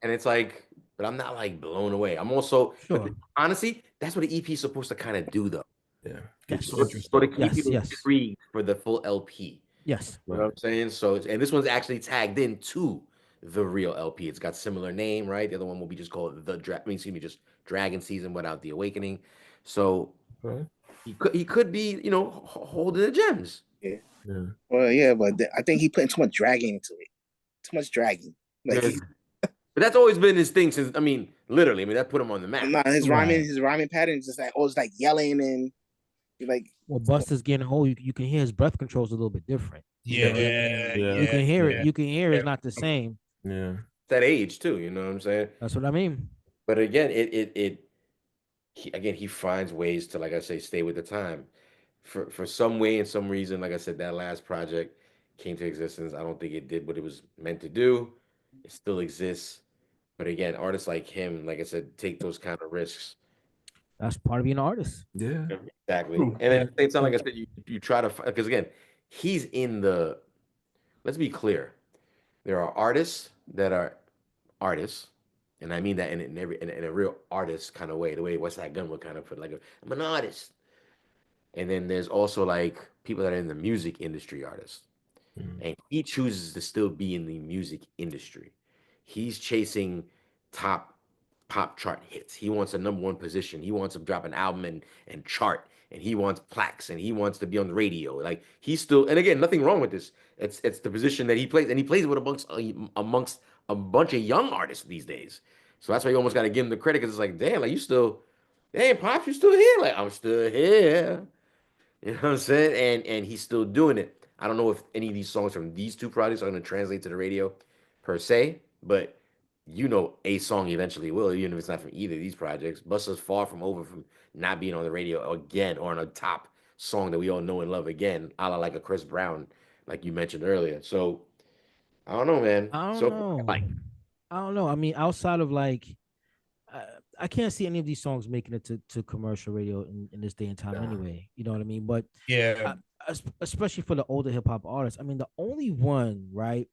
Speaker 1: and it's like, but I'm not like blown away. I'm also,
Speaker 2: Sure.
Speaker 1: honestly, that's what the EP is supposed to kind of do, though.
Speaker 6: Yeah.
Speaker 2: Yes.
Speaker 1: So to keep
Speaker 2: Yes,
Speaker 1: you
Speaker 2: yes.
Speaker 1: intrigued for the full LP.
Speaker 2: Yes.
Speaker 1: You know what I'm saying? So, and this one's actually tagged into the real LP. It's got similar name, right? The other one will be just called just Dragon Season without the Awakening. So
Speaker 6: Right.
Speaker 1: he could be, you know, holding the gems.
Speaker 5: Yeah.
Speaker 6: Yeah.
Speaker 5: Well, yeah, but I think he putting too much dragging into it. Too much dragging. Like
Speaker 1: Yes. But that's always been his thing since, I mean, literally, I mean, that put him on the map.
Speaker 5: nah,
Speaker 2: Right.
Speaker 5: his rhyming pattern is just like always like yelling and like
Speaker 2: Well, Buster's getting old. You can hear his breath controls a little bit different. You know what I mean?
Speaker 4: Yeah,
Speaker 6: Yeah.
Speaker 2: You can hear it.
Speaker 4: yeah.
Speaker 2: You can hear it's not the same.
Speaker 6: Yeah.
Speaker 1: That age too, you know what I'm saying?
Speaker 2: That's what I mean.
Speaker 1: But again, he finds ways to, like I say, stay with the time. For some way and some reason, like I said, that last project came to existence. I don't think it did what it was meant to do. It still exists. But again, artists like him, like I said, take those kind of risks.
Speaker 2: That's part of being an artist.
Speaker 6: Yeah.
Speaker 1: Exactly.
Speaker 4: True.
Speaker 1: And at the same time, like I said, you try to, because again, he's in the, let's be clear. There are artists that are artists, and I mean that in a real artist kind of way, the way West Side Gun would kind of put like I'm an artist. And then there's also like people that are in the music industry artists. And he chooses to still be in the music industry. He's chasing top pop chart hits. He wants a number one position. He wants to drop an album and chart. And he wants plaques and he wants to be on the radio. Like he's still, and again, nothing wrong with this. It's the position that he plays, and he plays with amongst a bunch of young artists these days. So that's why you almost got to give him the credit, because it's like, damn, like you still, damn, pops, you still here? Like I'm still here. You know what I'm saying? And he's still doing it. I don't know if any of these songs from these two projects are going to translate to the radio per se, but you know a song eventually will, even if it's not from either of these projects. Busta's far from over from not being on the radio again or on a top song that we all know and love again, a la like a Chris Brown, like you mentioned earlier. So I don't know, man.
Speaker 2: I don't
Speaker 1: So
Speaker 2: know.
Speaker 1: like,
Speaker 2: I don't know. I mean, outside of like, uh, I can't see any of these songs making it to commercial radio in this day and time anyway. You know what I mean? But
Speaker 4: Yeah.
Speaker 2: I, especially for the older hip hop artists, I mean, the only one, right?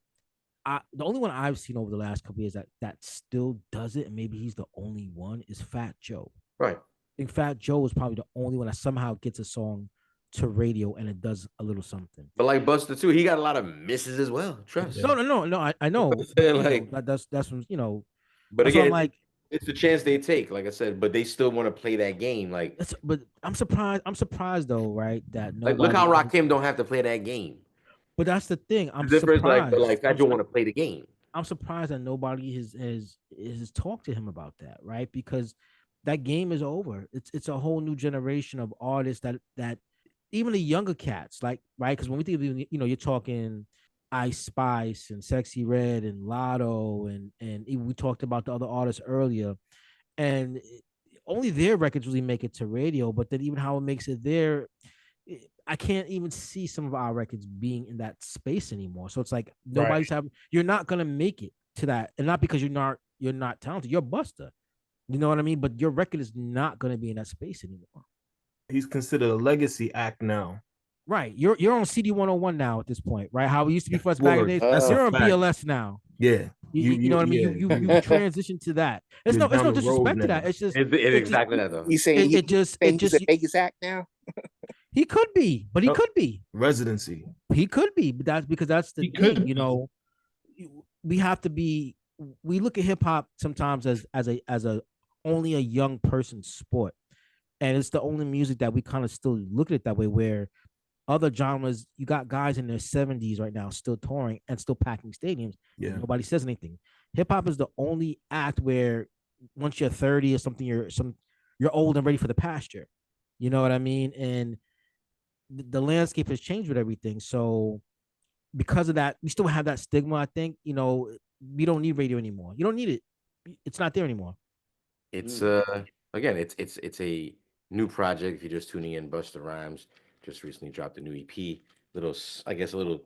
Speaker 2: The only one I've seen over the last couple years that still does it, and maybe he's the only one, is Fat Joe.
Speaker 1: right.
Speaker 2: I think Fat Joe is probably the only one that somehow gets a song to radio and it does a little something.
Speaker 1: But like Busta too, he got a lot of misses as well. Trust.
Speaker 2: No. I know.
Speaker 1: I'm
Speaker 2: But,
Speaker 1: saying,
Speaker 2: you know,
Speaker 1: like,
Speaker 2: that's when, you know.
Speaker 1: but
Speaker 2: That's why I'm
Speaker 1: again,
Speaker 2: like,
Speaker 1: it's the chance they take, like I said, but they still want to play that game. Like,
Speaker 2: but I'm surprised. I'm surprised though, right? That
Speaker 1: look how
Speaker 2: nobody.
Speaker 1: Rakim don't have to play that game.
Speaker 2: But that's the thing. I'm
Speaker 1: The difference, like, but
Speaker 2: surprised.
Speaker 1: like, I don't want to play the game.
Speaker 2: I'm surprised that nobody has talked to him about that, right? Because that game is over. It's a whole new generation of artists that even the younger cats, like, right? Because when we think of, you know, you're talking Ice Spice and Sexy Red and Lotto, and even we talked about the other artists earlier, and only their records really make it to radio. But then even how it makes it there, I can't even see some of our records being in that space anymore. So it's like nobody's having. You're not gonna make it to that, and not because you're not talented. You're Buster. You know what I mean? But your record is not gonna be in that space anymore.
Speaker 6: He's considered a legacy act now.
Speaker 2: Right. You're on CD 101 now at this point, right? How it used to be for us back in the days.
Speaker 6: That's
Speaker 2: You're
Speaker 6: a
Speaker 2: on
Speaker 6: fact.
Speaker 2: BLS now.
Speaker 6: Yeah.
Speaker 2: You know what I mean?
Speaker 6: yeah.
Speaker 2: You transitioned to that. It's
Speaker 6: You're
Speaker 2: no
Speaker 6: down the road
Speaker 2: disrespect to
Speaker 6: now.
Speaker 2: that. It's just
Speaker 1: It's
Speaker 2: it
Speaker 1: exactly that though.
Speaker 5: you saying
Speaker 2: it just
Speaker 5: he's a Vegas act now?
Speaker 2: he could be, but he
Speaker 6: Oh.
Speaker 2: could be.
Speaker 6: Residency.
Speaker 2: He could be, but that's because that's the
Speaker 4: He
Speaker 2: thing,
Speaker 4: could
Speaker 2: you know. We have to be. We look at hip hop sometimes as a only a young person's sport, and it's the only music that we kind of still look at it that way. Where other genres, you got guys in their 70s right now still touring and still packing stadiums.
Speaker 6: Yeah.
Speaker 2: Nobody says anything. Hip hop is the only act where once you're 30 or something, you're old and ready for the pasture. You know what I mean? And the landscape has changed with everything. So because of that, we still have that stigma. I think, you know, we don't need radio anymore. You don't need it. It's not there anymore.
Speaker 1: It's again, it's a new project. If you're just tuning in, Busta Rhymes just recently dropped a new EP. I guess a little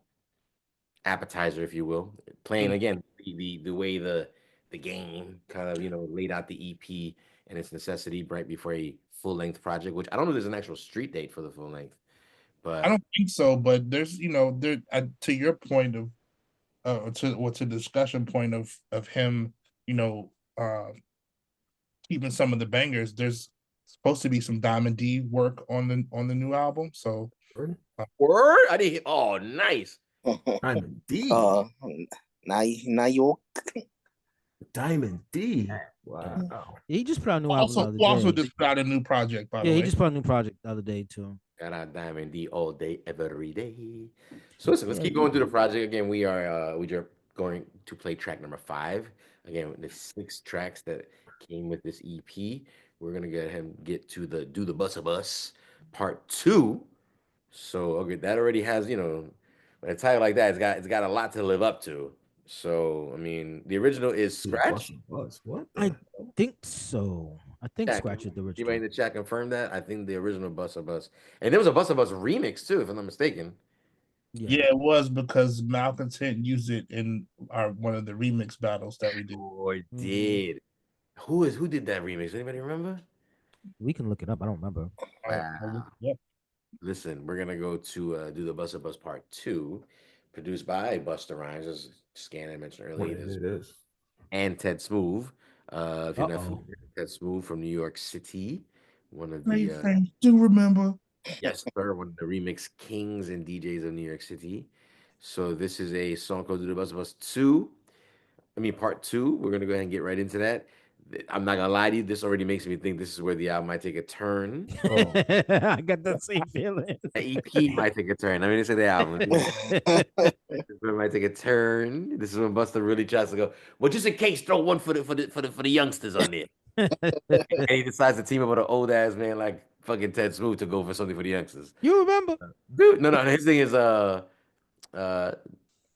Speaker 1: appetizer, if you will. Playing again the way the game kind of, you know, laid out the EP and its necessity right before a full length project, which I don't know if there's an actual street date for the full length, but
Speaker 4: I don't think so, but there's, you know, there to your point of to discussion point of him, you know, keeping some of the bangers. There's supposed to be some Diamond D work on the new album, so
Speaker 1: word. I didn't. Oh, nice.
Speaker 6: I'm deep.
Speaker 5: Now you
Speaker 6: Diamond D. Wow.
Speaker 2: He just put out a new album the
Speaker 4: Also,
Speaker 2: other
Speaker 4: who also
Speaker 2: day.
Speaker 4: just got a new project, by the
Speaker 2: Yeah,
Speaker 4: way.
Speaker 2: he just put out a new project the other day too.
Speaker 1: Got our Diamond D all day, every day. So listen, let's
Speaker 2: Yeah.
Speaker 1: keep going through the project again. We are going to play track number 5. Again, the 6 tracks that came with this EP. We're gonna go ahead and get to the Do the Bus part 2. So okay, that already has, a title like that, it's got a lot to live up to. So I mean, the original is Scratch.
Speaker 6: What?
Speaker 2: I think so. I think
Speaker 1: Yeah,
Speaker 2: Scratch is the
Speaker 1: anybody in
Speaker 2: original.
Speaker 1: the chat confirm that? I think the original Bus, and there was a Bus remix too, if I'm not mistaken.
Speaker 4: Yeah, it was because Malcontent used it in one of the remix battles that we did.
Speaker 1: Oh, it
Speaker 2: Mhm.
Speaker 1: did. Who did that remix? Anybody remember?
Speaker 2: We can look it up. I don't remember.
Speaker 1: Wow.
Speaker 4: Yep.
Speaker 1: Listen, we're gonna go to do the Bus part 2, produced by Busta Rhymes, as Scan I mentioned earlier.
Speaker 6: It is.
Speaker 1: And Ted Smooth. If you're not
Speaker 2: Uh-oh.
Speaker 1: familiar, Ted Smooth from New York City, one of
Speaker 4: Great
Speaker 1: the
Speaker 4: things. Do remember?
Speaker 1: yes, sir, one of the remix kings and DJs of New York City. So this is a song called "Do the Bus 2." Part 2. We're gonna go ahead and get right into that. I'm not gonna lie to you. This already makes me think this is where the album might take a turn.
Speaker 2: I got that same feeling.
Speaker 1: The EP might take a turn. I mean, they say the album. This one might take a turn. This is when Busta really tries to go. Well, just in case, throw one for the youngsters on there. And he decides to team up with an old ass man like fucking Ted Smooth to go for something for the youngsters.
Speaker 2: You remember?
Speaker 1: Dude, no, his thing is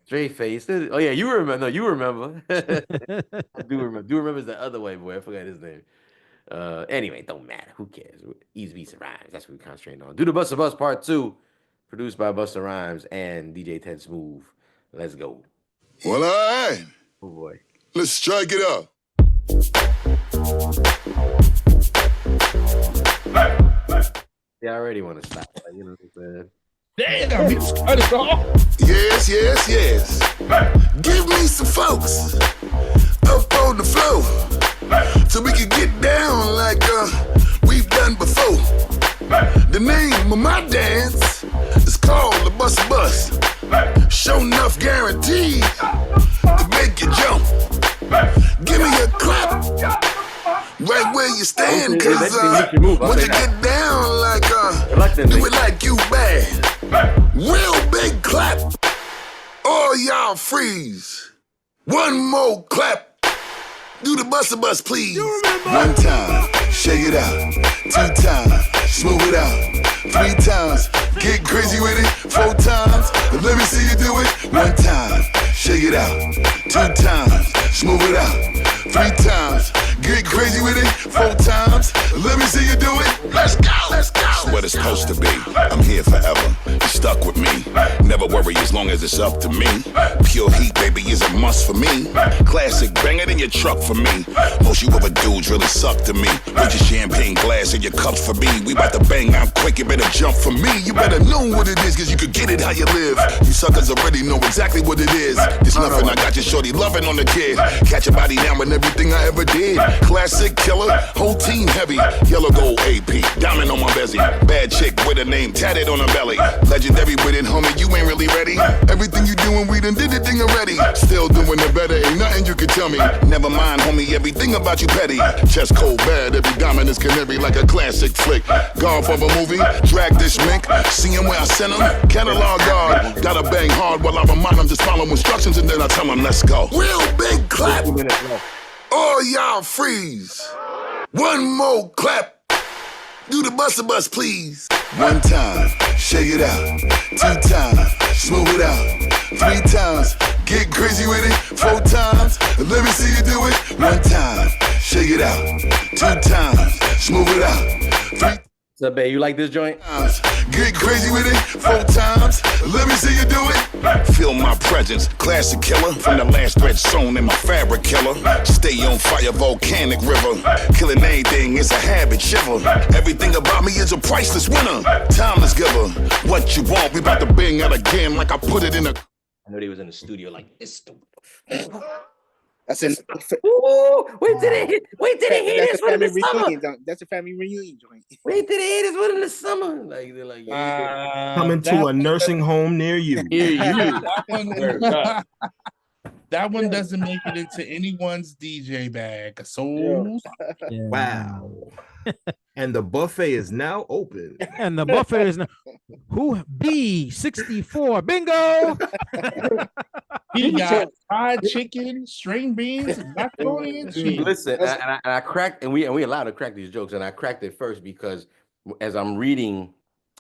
Speaker 1: Dre Face. Oh yeah, you remember? No, you remember. I do remember. Do remember is the other white boy. I forgot his name. Anyway, don't matter. Who cares? Easy beats and rhymes. That's what we concentrating on. Do the Bus part 2, produced by Busta Rhymes and DJ Ted Smooth. Let's go.
Speaker 3: Well, all right.
Speaker 1: Oh boy.
Speaker 3: Let's strike it up.
Speaker 1: Yeah, I already want to stop. Like, you know what I'm saying?
Speaker 4: Damn, he just cut it off.
Speaker 3: Yes, yes, yes. Give me some folks up on the floor so we can get down like we've done before. The name of my dance is called the Bus. Show enough guaranteed to make you jump. Give me a clap right where you stand, cause when you get down like do it like you bad. Real big clap. All y'all freeze. One more clap. Do the Bus, please. One time, shake it out. 2 times, smooth it out. 3 times, get crazy with it. 4 times, let me see you do it. 1 time, shake it out. 2 times, smooth it out. 3 times, get crazy with it. 4 times, let me see you do it. Let's go, let's go. It's what it's supposed to be. I'm here forever. You stuck with me. Never worry as long as it's up to me. Pure heat, baby, is a must for me. Classic, bang it in your truck for me. Most you ever dudes really suck to me. Put your champagne glass in your cups for me. We bout to bang, I'm quick, you better jump for me. You better know what it is, cause you could get it how you live. You suckers already know exactly what it is. It's nothing, I got your shorty loving on the kid. Catch your body down with everything I ever did. Classic killer, whole team heavy. Yellow gold AP, diamond on my bezzy. Bad chick with a name tatted on her belly. Legendary with it, homie, you ain't really ready. Everything you doing, we done did the thing already. Still doing it better, ain't nothing you can tell me. Never mind, homie, everything about you petty. Chest cold bad, every diamond is canary like a classic flick. Golf of a movie, drag this mink. See him where I sent him. Catalog guard, gotta bang hard while I remind him. Just follow instructions and then I tell him, let's go. Real big clap. All y'all freeze. One more clap. Do the Bus, please. 1 time, shake it out. 2 times, smooth it out. 3 times, get crazy with it. 4 times, let me see you do it. 1 time, shake it out. 2 times, smooth it out. 3
Speaker 1: What's up, babe? You like this joint?
Speaker 3: times, get crazy with it. 4 times, let me see you do it. Feel my presence, classic killer. From the last thread sewn in my fabric killer. Stay on fire, volcanic river. Killing anything, it's a habit, shiver. Everything about me is a priceless winner. Timeless giver. What you want, we about to bang out again like I put it in a...
Speaker 1: I know they was in the studio like this.
Speaker 5: That's an
Speaker 1: Ooh, wait till they hit. Wait till they hit
Speaker 5: that's
Speaker 1: this
Speaker 5: a
Speaker 1: one in
Speaker 5: family
Speaker 1: the summer.
Speaker 5: reunion joint. That's a family reunion joint.
Speaker 1: Wait till they hit this one in the summer. Like they're like, yeah.
Speaker 6: Coming to a nursing home near you.
Speaker 1: Hear you.
Speaker 4: That one- That one doesn't make it into anyone's DJ bag. So
Speaker 2: Yeah,
Speaker 6: Wow. And the buffet is now open.
Speaker 2: and the buffet is now who B64 bingo.
Speaker 4: he got fried chicken, string beans, macaroni and cheese.
Speaker 1: Listen, I cracked, and we allowed to crack these jokes, and I cracked it first because as I'm reading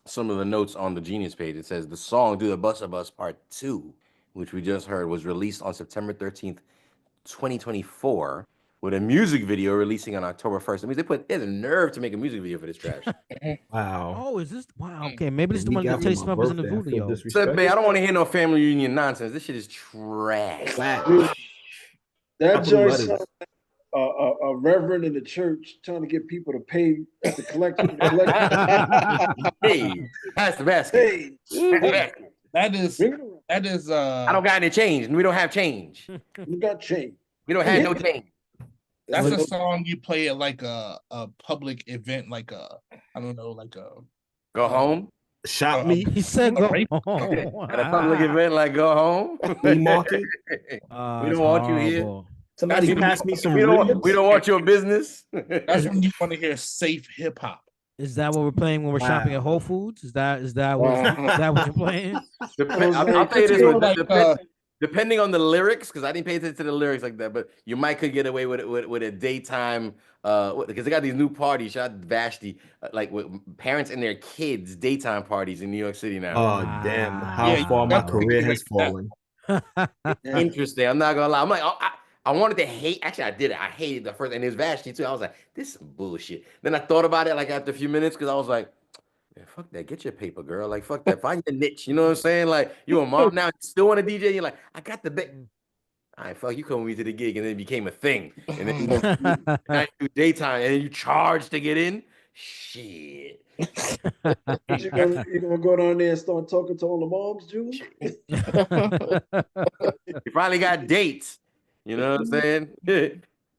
Speaker 1: some of the notes on the Genius page, it says the song "Do the Bus Part 2," which we just heard, was released on September 13th, 2024, with a music video releasing on October 1st. That means they had the nerve to make a music video for this trash.
Speaker 6: Wow.
Speaker 2: Oh, is this wow? Okay, maybe this is the
Speaker 6: He
Speaker 2: one
Speaker 6: got
Speaker 2: that Teddy
Speaker 6: my
Speaker 2: Smith was in the
Speaker 6: birthday. I feel
Speaker 2: video.
Speaker 1: Said, babe, I don't want to hear no family reunion nonsense. This shit is trash.
Speaker 6: Wow.
Speaker 8: That
Speaker 6: Couple
Speaker 8: joint
Speaker 6: letters.
Speaker 8: sounds like a reverend in the church trying to get people to pay at the collection.
Speaker 1: Hey, pass the basket.
Speaker 8: Hey,
Speaker 1: Pass the basket.
Speaker 4: That is
Speaker 1: I don't got any change. We don't have change.
Speaker 8: you got change.
Speaker 1: We don't have no change.
Speaker 4: that's a song you play at like a public event, like I don't know, like a
Speaker 1: Go home.
Speaker 6: Shop me.
Speaker 2: He said go home.
Speaker 1: At a public event, like go home.
Speaker 6: Flea market.
Speaker 1: We don't want you here.
Speaker 6: Somebody pass me some
Speaker 1: We
Speaker 6: ribs.
Speaker 1: don't want your business.
Speaker 4: That's when you want to hear safe hip hop.
Speaker 2: Is that what we're playing when we're shopping at Whole Foods? Is that what you're playing?
Speaker 1: I'll tell you this one.
Speaker 4: Like,
Speaker 1: Depending on the lyrics, because I didn't pay attention to the lyrics like that, but you might could get away with a daytime, because they got these new parties. Shout out to Vashti, like with parents and their kids daytime parties in New York City now.
Speaker 6: Oh damn! How
Speaker 4: Yeah,
Speaker 6: far my
Speaker 4: definitely
Speaker 6: career
Speaker 4: can
Speaker 6: has
Speaker 4: make that.
Speaker 6: fallen.
Speaker 1: Interesting. I'm not gonna lie. I'm like, I wanted to hate. Actually, I did it. I hated the first, and there's Vashti too. I was like, this is some bullshit. Then I thought about it like after a few minutes because I was like, man, fuck that. Get your paper, girl. Like, fuck that. Find your niche. You know what I'm saying? Like, you a mom now, you still want to DJ. You're like, I got the bit. All right, fuck, you come with me to the gig, and then it became a thing. And then now you do daytime, and then you charge to get in. Shit.
Speaker 8: You gonna go down there and start talking to all the moms, Julie?
Speaker 1: You finally got dates. You know what I'm saying?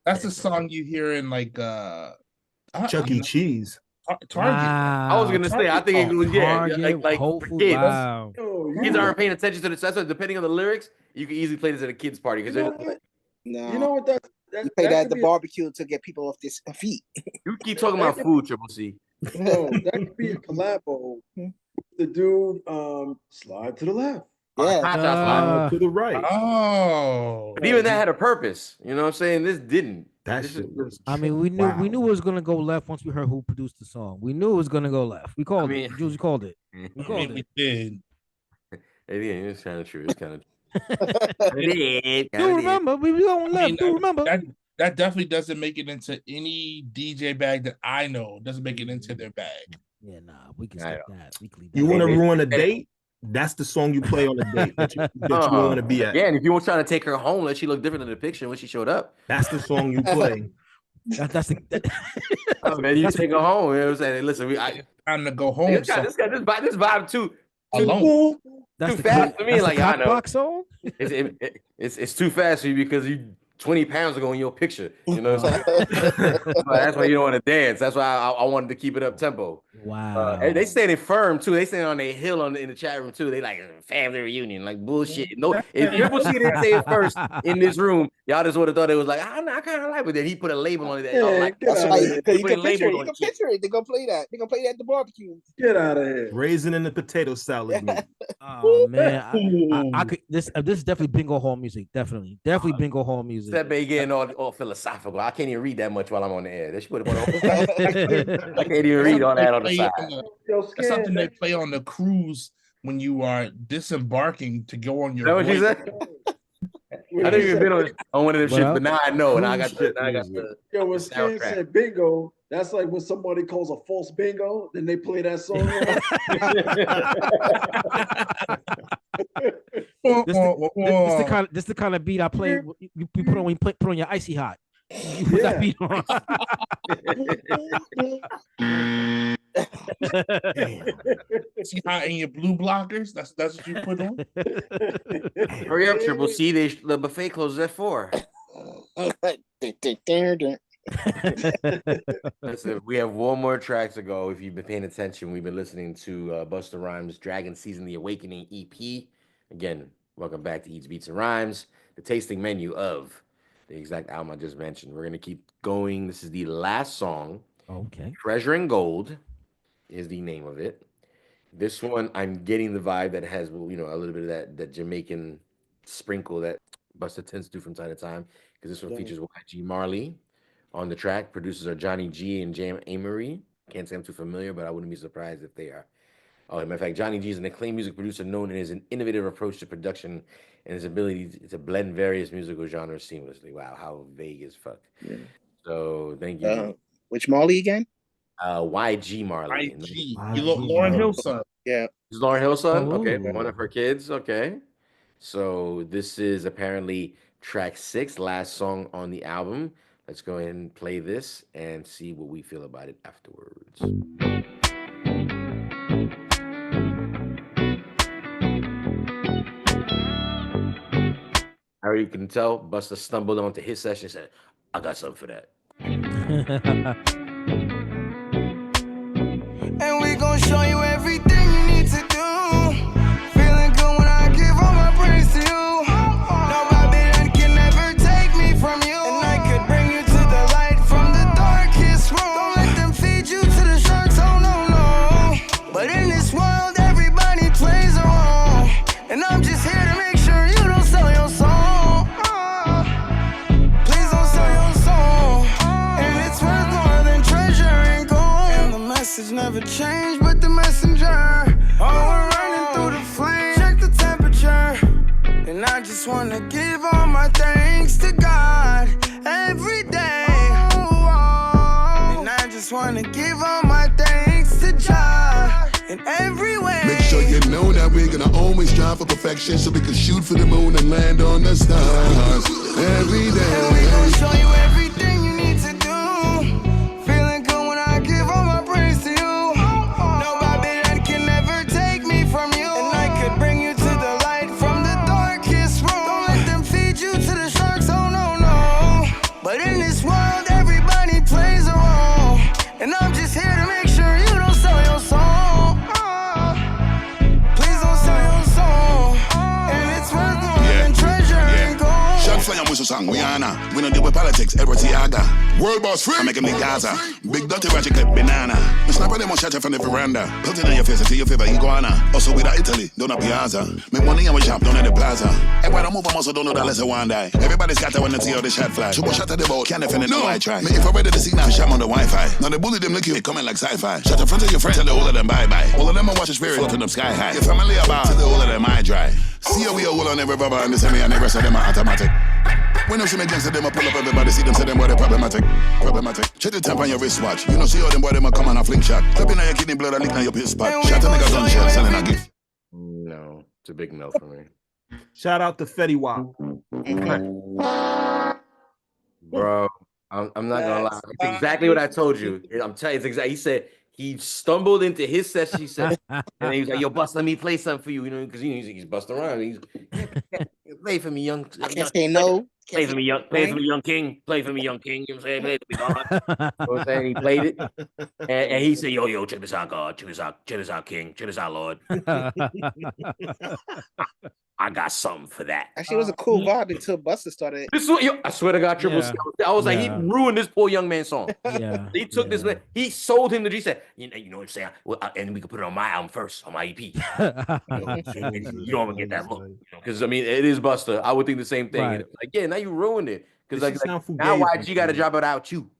Speaker 4: That's the song you hear in like
Speaker 6: Chuck E. Cheese.
Speaker 4: Target.
Speaker 1: I was gonna say, I think it was like
Speaker 2: Whole
Speaker 1: for
Speaker 2: Foods.
Speaker 1: kids.
Speaker 2: Wow.
Speaker 8: Yo,
Speaker 1: Kids aren't paying attention to this. That's why, depending on the lyrics, you can easily play this at a kid's party because
Speaker 5: No,
Speaker 8: you know what that
Speaker 5: you play that at
Speaker 8: could
Speaker 5: the
Speaker 8: be
Speaker 5: barbecue to get people off their feet.
Speaker 1: you keep talking about food, Triple C.
Speaker 8: no, that could be a collabo. The dude, slide to the left.
Speaker 5: Yeah.
Speaker 1: Hot shots live.
Speaker 6: To the right.
Speaker 4: Oh,
Speaker 1: But even that had a purpose. You know what I'm saying? This didn't.
Speaker 6: That
Speaker 1: This
Speaker 6: shit
Speaker 1: is-
Speaker 6: was.
Speaker 2: I mean, we knew it was gonna go left once we heard who produced the song. We knew it was gonna go left. We called it. Jules called it. We
Speaker 4: I
Speaker 2: called
Speaker 4: mean,
Speaker 2: it.
Speaker 4: we did.
Speaker 1: It's kind of true. It's kind of
Speaker 2: Do remember we were going left. Do remember?
Speaker 4: That definitely doesn't make it into any DJ bag that I know. Doesn't make it into their bag.
Speaker 2: Yeah, nah, we can skip that. Weekly.
Speaker 6: You want to ruin a date? That's the song you play on a date that you want to be at.
Speaker 1: Yeah, and if you were trying to take her home, let she look different in the picture when she showed up.
Speaker 6: That's the song you play.
Speaker 2: That's the.
Speaker 1: Oh, man, you take her home. You know what I'm saying? Listen,
Speaker 4: Time to go home.
Speaker 1: this vibe too
Speaker 4: alone.
Speaker 2: That's
Speaker 1: too
Speaker 2: the
Speaker 1: fast for me.
Speaker 2: That's
Speaker 1: Like,
Speaker 2: the
Speaker 1: I
Speaker 2: cock
Speaker 1: know.
Speaker 2: box song.
Speaker 1: It's too fast for you because you 20 pounds ago in your picture. You know what I'm saying? That's why you don't want to dance. That's why I wanted to keep it up tempo.
Speaker 2: Wow.
Speaker 1: They standing firm too. They standing on their hill in the chat room too. They like family reunion, like bullshit. No, if Triple C didn't say it first in this room, y'all just would have thought it was like, I kind of like it. But then he put a label on it.
Speaker 5: That's why you
Speaker 1: Put
Speaker 5: can picture it.
Speaker 1: labels
Speaker 5: You
Speaker 1: on
Speaker 5: can
Speaker 1: shit.
Speaker 5: picture it. They're gonna play that. They're gonna play that at the barbecue.
Speaker 8: Get out of here.
Speaker 6: Raisin in the potato salad. meat.
Speaker 2: Oh man, I could. This is definitely bingo hall music. Definitely bingo hall music.
Speaker 1: That bay getting all philosophical. I can't even read that much while I'm on the air. They should put it on. I can't even read all that on the side.
Speaker 4: That's something they play on the cruise when you are disembarking to go on
Speaker 1: Is
Speaker 4: your.
Speaker 1: that what you said? I didn't even been on one of them
Speaker 2: What
Speaker 1: shit,
Speaker 2: up?
Speaker 1: but now I know, and I got the.
Speaker 8: Yo, when
Speaker 1: the
Speaker 8: Skin
Speaker 1: soundtrack.
Speaker 8: said bingo, that's like when somebody calls a false bingo, then they play that song.
Speaker 2: This the kind of beat I play. You put on when you put on your icy hot. You put that beat on.
Speaker 4: See how in your blue blockers? That's what you put on.
Speaker 1: Hurry up, Triple C. The buffet closes at 4. Listen, we have one more track to go. If you've been paying attention, we've been listening to Busta Rhymes' Dragon Season The Awakening EP. Again, welcome back to Eats, Beats, and Rhymes. the tasting menu of the exact album I just mentioned. We're gonna keep going. This is the last song.
Speaker 2: Okay.
Speaker 1: Treasure and Gold is the name of it. This one, I'm getting the vibe that has, well, a little bit of that Jamaican sprinkle that Busta tends to do from time to time. Because this one
Speaker 8: Right.
Speaker 1: features YG Marley on the track. Producers are Johnny G and Jam Amory. Can't say I'm too familiar, but I wouldn't be surprised if they are. Oh, as a matter of fact, Johnny G is an acclaimed music producer known in his innovative approach to production and his ability to blend various musical genres seamlessly. Wow, how vague as fuck.
Speaker 5: Yeah.
Speaker 1: So thank you,
Speaker 5: Which Molly again?
Speaker 1: YG Marley.
Speaker 4: IG.
Speaker 6: YG
Speaker 4: Lauren
Speaker 6: Marley.
Speaker 4: Hill's son.
Speaker 5: Yeah.
Speaker 1: This is Lauren Hill's son. Okay,
Speaker 2: Oh.
Speaker 1: one of her kids. Okay, so this is apparently track 6, last song on the album. Let's go ahead and play this and see what we feel about it afterwards. I already can tell Busta stumbled onto his session and said, I got something for that.
Speaker 7: And we gon' show you everything you need to do. Feeling good when I give all my praise to you. No Babylon can never take me from you. And I could bring you to the light from the darkest room. Don't let them feed you to the sharks, oh no, no. But in this world, everybody plays a role. And I'm just here to make sure you don't sell your soul. Please don't sell your soul. And it's worth more than treasure and gold. And the message never changed, but the messenger. Oh, we're running through the flames. Check the temperature. And I just wanna give all my thanks to God every day. And I just wanna give all my thanks to God in every way.
Speaker 3: Make sure you know that we're gonna always strive for perfection so we can shoot for the moon and land on the stars every
Speaker 7: And we gon'
Speaker 3: day.
Speaker 7: show you everything you need to do. Feeling good when I give all my praise to you. No Babylon can never take me from you. And I could bring you to the light from the darkest room. Don't let them feed you to the sharks, oh no, no. But in this world, everybody plays a role. And I'm just here to make sure you don't sell your soul. Please don't sell your soul. And it's worth more than treasure and gold.
Speaker 3: Shot fly and whistle song, Rihanna. We don't deal with politics, Edward Tiaga. World boss free. I'm making me Gaza. Big dirty ratchet clip banana. The sniper them will shot you from the veranda. Put it in your face until you favor iguana. Also with Italy, don't have Piazza. Make money and we shop down at the plaza. Everybody move, I'm also don't know that less one die. Everybody scatter when they see how the shot fly. Triple shot at the boat, can't defend it, no I try. Me if I ready to see now, shot on the Wi-Fi. Now they bully them look you, it coming like sci-fi. Shut in front of your friends, tell the whole of them bye-bye. All of them are watching spirit floating up sky high. Your family about, tell the whole of them I dry. See how we all on every rubber and the semi and the rest of them are automatic. When them see me gangster, them a pull up, everybody see them, say them boy they problematic. Check the temp on your wristwatch. You know see how them boy them a come on a fling shot. Club in your kidney blood, a leak on your piss spot. Shot a nigga gunshot, selling a gift.
Speaker 1: No, it's a big no for me.
Speaker 6: Shout out to Fetty Wap.
Speaker 1: Bro, I'm not gonna lie. It's exactly what I told you. I'm telling you, it's exactly. He said he stumbled into his session. He said, and then he was like, "Yo, Bust, let me play something for you." You know, because he's busting around. He's play for me, young.
Speaker 5: I can't say no.
Speaker 1: Play for me, young. Play for me, young king. Play for me, young king. You know what I'm saying? Play for me, God. You know what I'm saying? He played it, and he said, "Yo, check this out, God. Check this out, King. Check this out, Lord. I got something for that."
Speaker 5: Actually, it was a cool vibe until Busta started.
Speaker 1: This is what, I swear to God, Triple C. I was like, he
Speaker 2: Yeah.
Speaker 1: ruined this poor young man's song.
Speaker 2: Yeah.
Speaker 1: He took this
Speaker 2: yeah.
Speaker 1: man, he sold him the G. He said, you know what I'm saying? Well, and we could put it on my album first, on my EP. You don't want to get that look. Because, I mean, it is Busta. I would think the same thing.
Speaker 2: Right.
Speaker 1: And like, yeah, now you ruined it. Because
Speaker 6: This
Speaker 1: like,
Speaker 6: shit sound
Speaker 1: now
Speaker 6: fugazi.
Speaker 1: YG got to drop it out you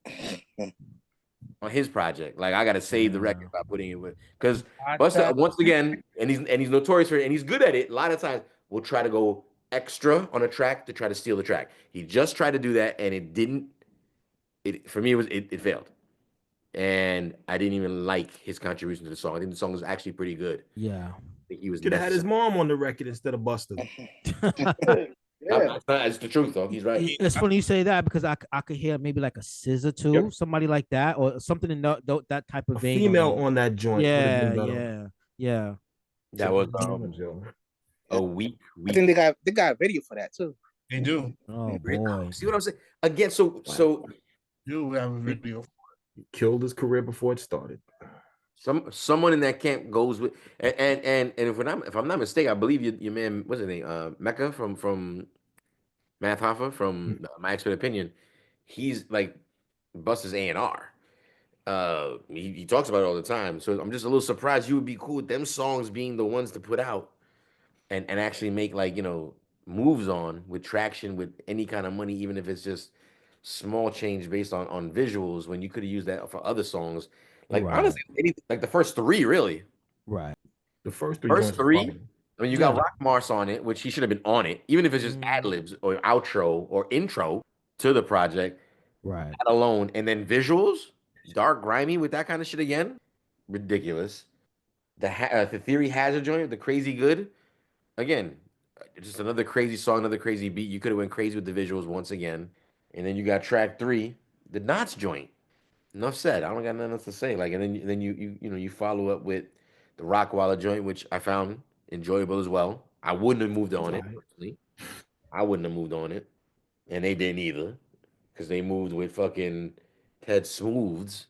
Speaker 1: on his project. Like, I got to save the record by putting it with. Because Busta, once again, and he's notorious for it, and he's good at it, a lot of times will try to go extra on a track to try to steal the track. He just tried to do that, and it didn't. For me, it failed, and I didn't even like his contribution to the song. I think the song was actually pretty good.
Speaker 2: Yeah.
Speaker 1: I think he was
Speaker 6: Could have had his mom on the record instead of Busta.
Speaker 8: Yeah.
Speaker 1: That's the truth, though. He's right.
Speaker 2: It's funny you say that because I could hear maybe like a scissor too,
Speaker 1: Yep.
Speaker 2: somebody like that, or something in that type of
Speaker 6: A
Speaker 2: vein.
Speaker 6: female on that joint. would've
Speaker 2: Yeah,
Speaker 6: been better.
Speaker 2: yeah.
Speaker 1: That was
Speaker 6: Joe.
Speaker 1: a weak.
Speaker 5: I think they got a video for that too.
Speaker 4: They do.
Speaker 2: Oh boy.
Speaker 1: See what I'm saying? Again, so
Speaker 4: You have a video.
Speaker 6: He killed his career before it started.
Speaker 1: someone in that camp goes with and if I'm not mistaken, I believe your man, what's his name? Mecca from Math Hoffa from My Expert Opinion, he's like Busta's A&R. He talks about it all the time. So I'm just a little surprised you would be cool with them songs being the ones to put out and actually make like, moves on with traction with any kind of money, even if it's just small change based on visuals when you could have used that for other songs. Like
Speaker 2: Right.
Speaker 1: honestly, like the first three really.
Speaker 2: Right.
Speaker 6: The first three
Speaker 1: First
Speaker 6: joints is
Speaker 1: three,
Speaker 6: fire.
Speaker 1: I mean, you got
Speaker 2: Yeah.
Speaker 1: Rock Mars on it, which he should have been on it, even if it's just ad
Speaker 2: Mhm.
Speaker 1: libs or outro or intro to the project,
Speaker 2: Right.
Speaker 1: that alone. And then visuals, dark, grimy with that kind of shit again, ridiculous. The Theory has a joint, the Crazy Good, again, just another crazy song, another crazy beat. You could have went crazy with the visuals once again. And then you got track three, the Knots joint. Enough said. I don't got nothing else to say. Like, and then you follow up with the Rockwilder joint, which I found enjoyable as well. I wouldn't have moved
Speaker 6: It's
Speaker 1: on
Speaker 6: all
Speaker 1: it
Speaker 6: right.
Speaker 1: personally. I wouldn't have moved on it, and they didn't either, because they moved with fucking Ted Smooths.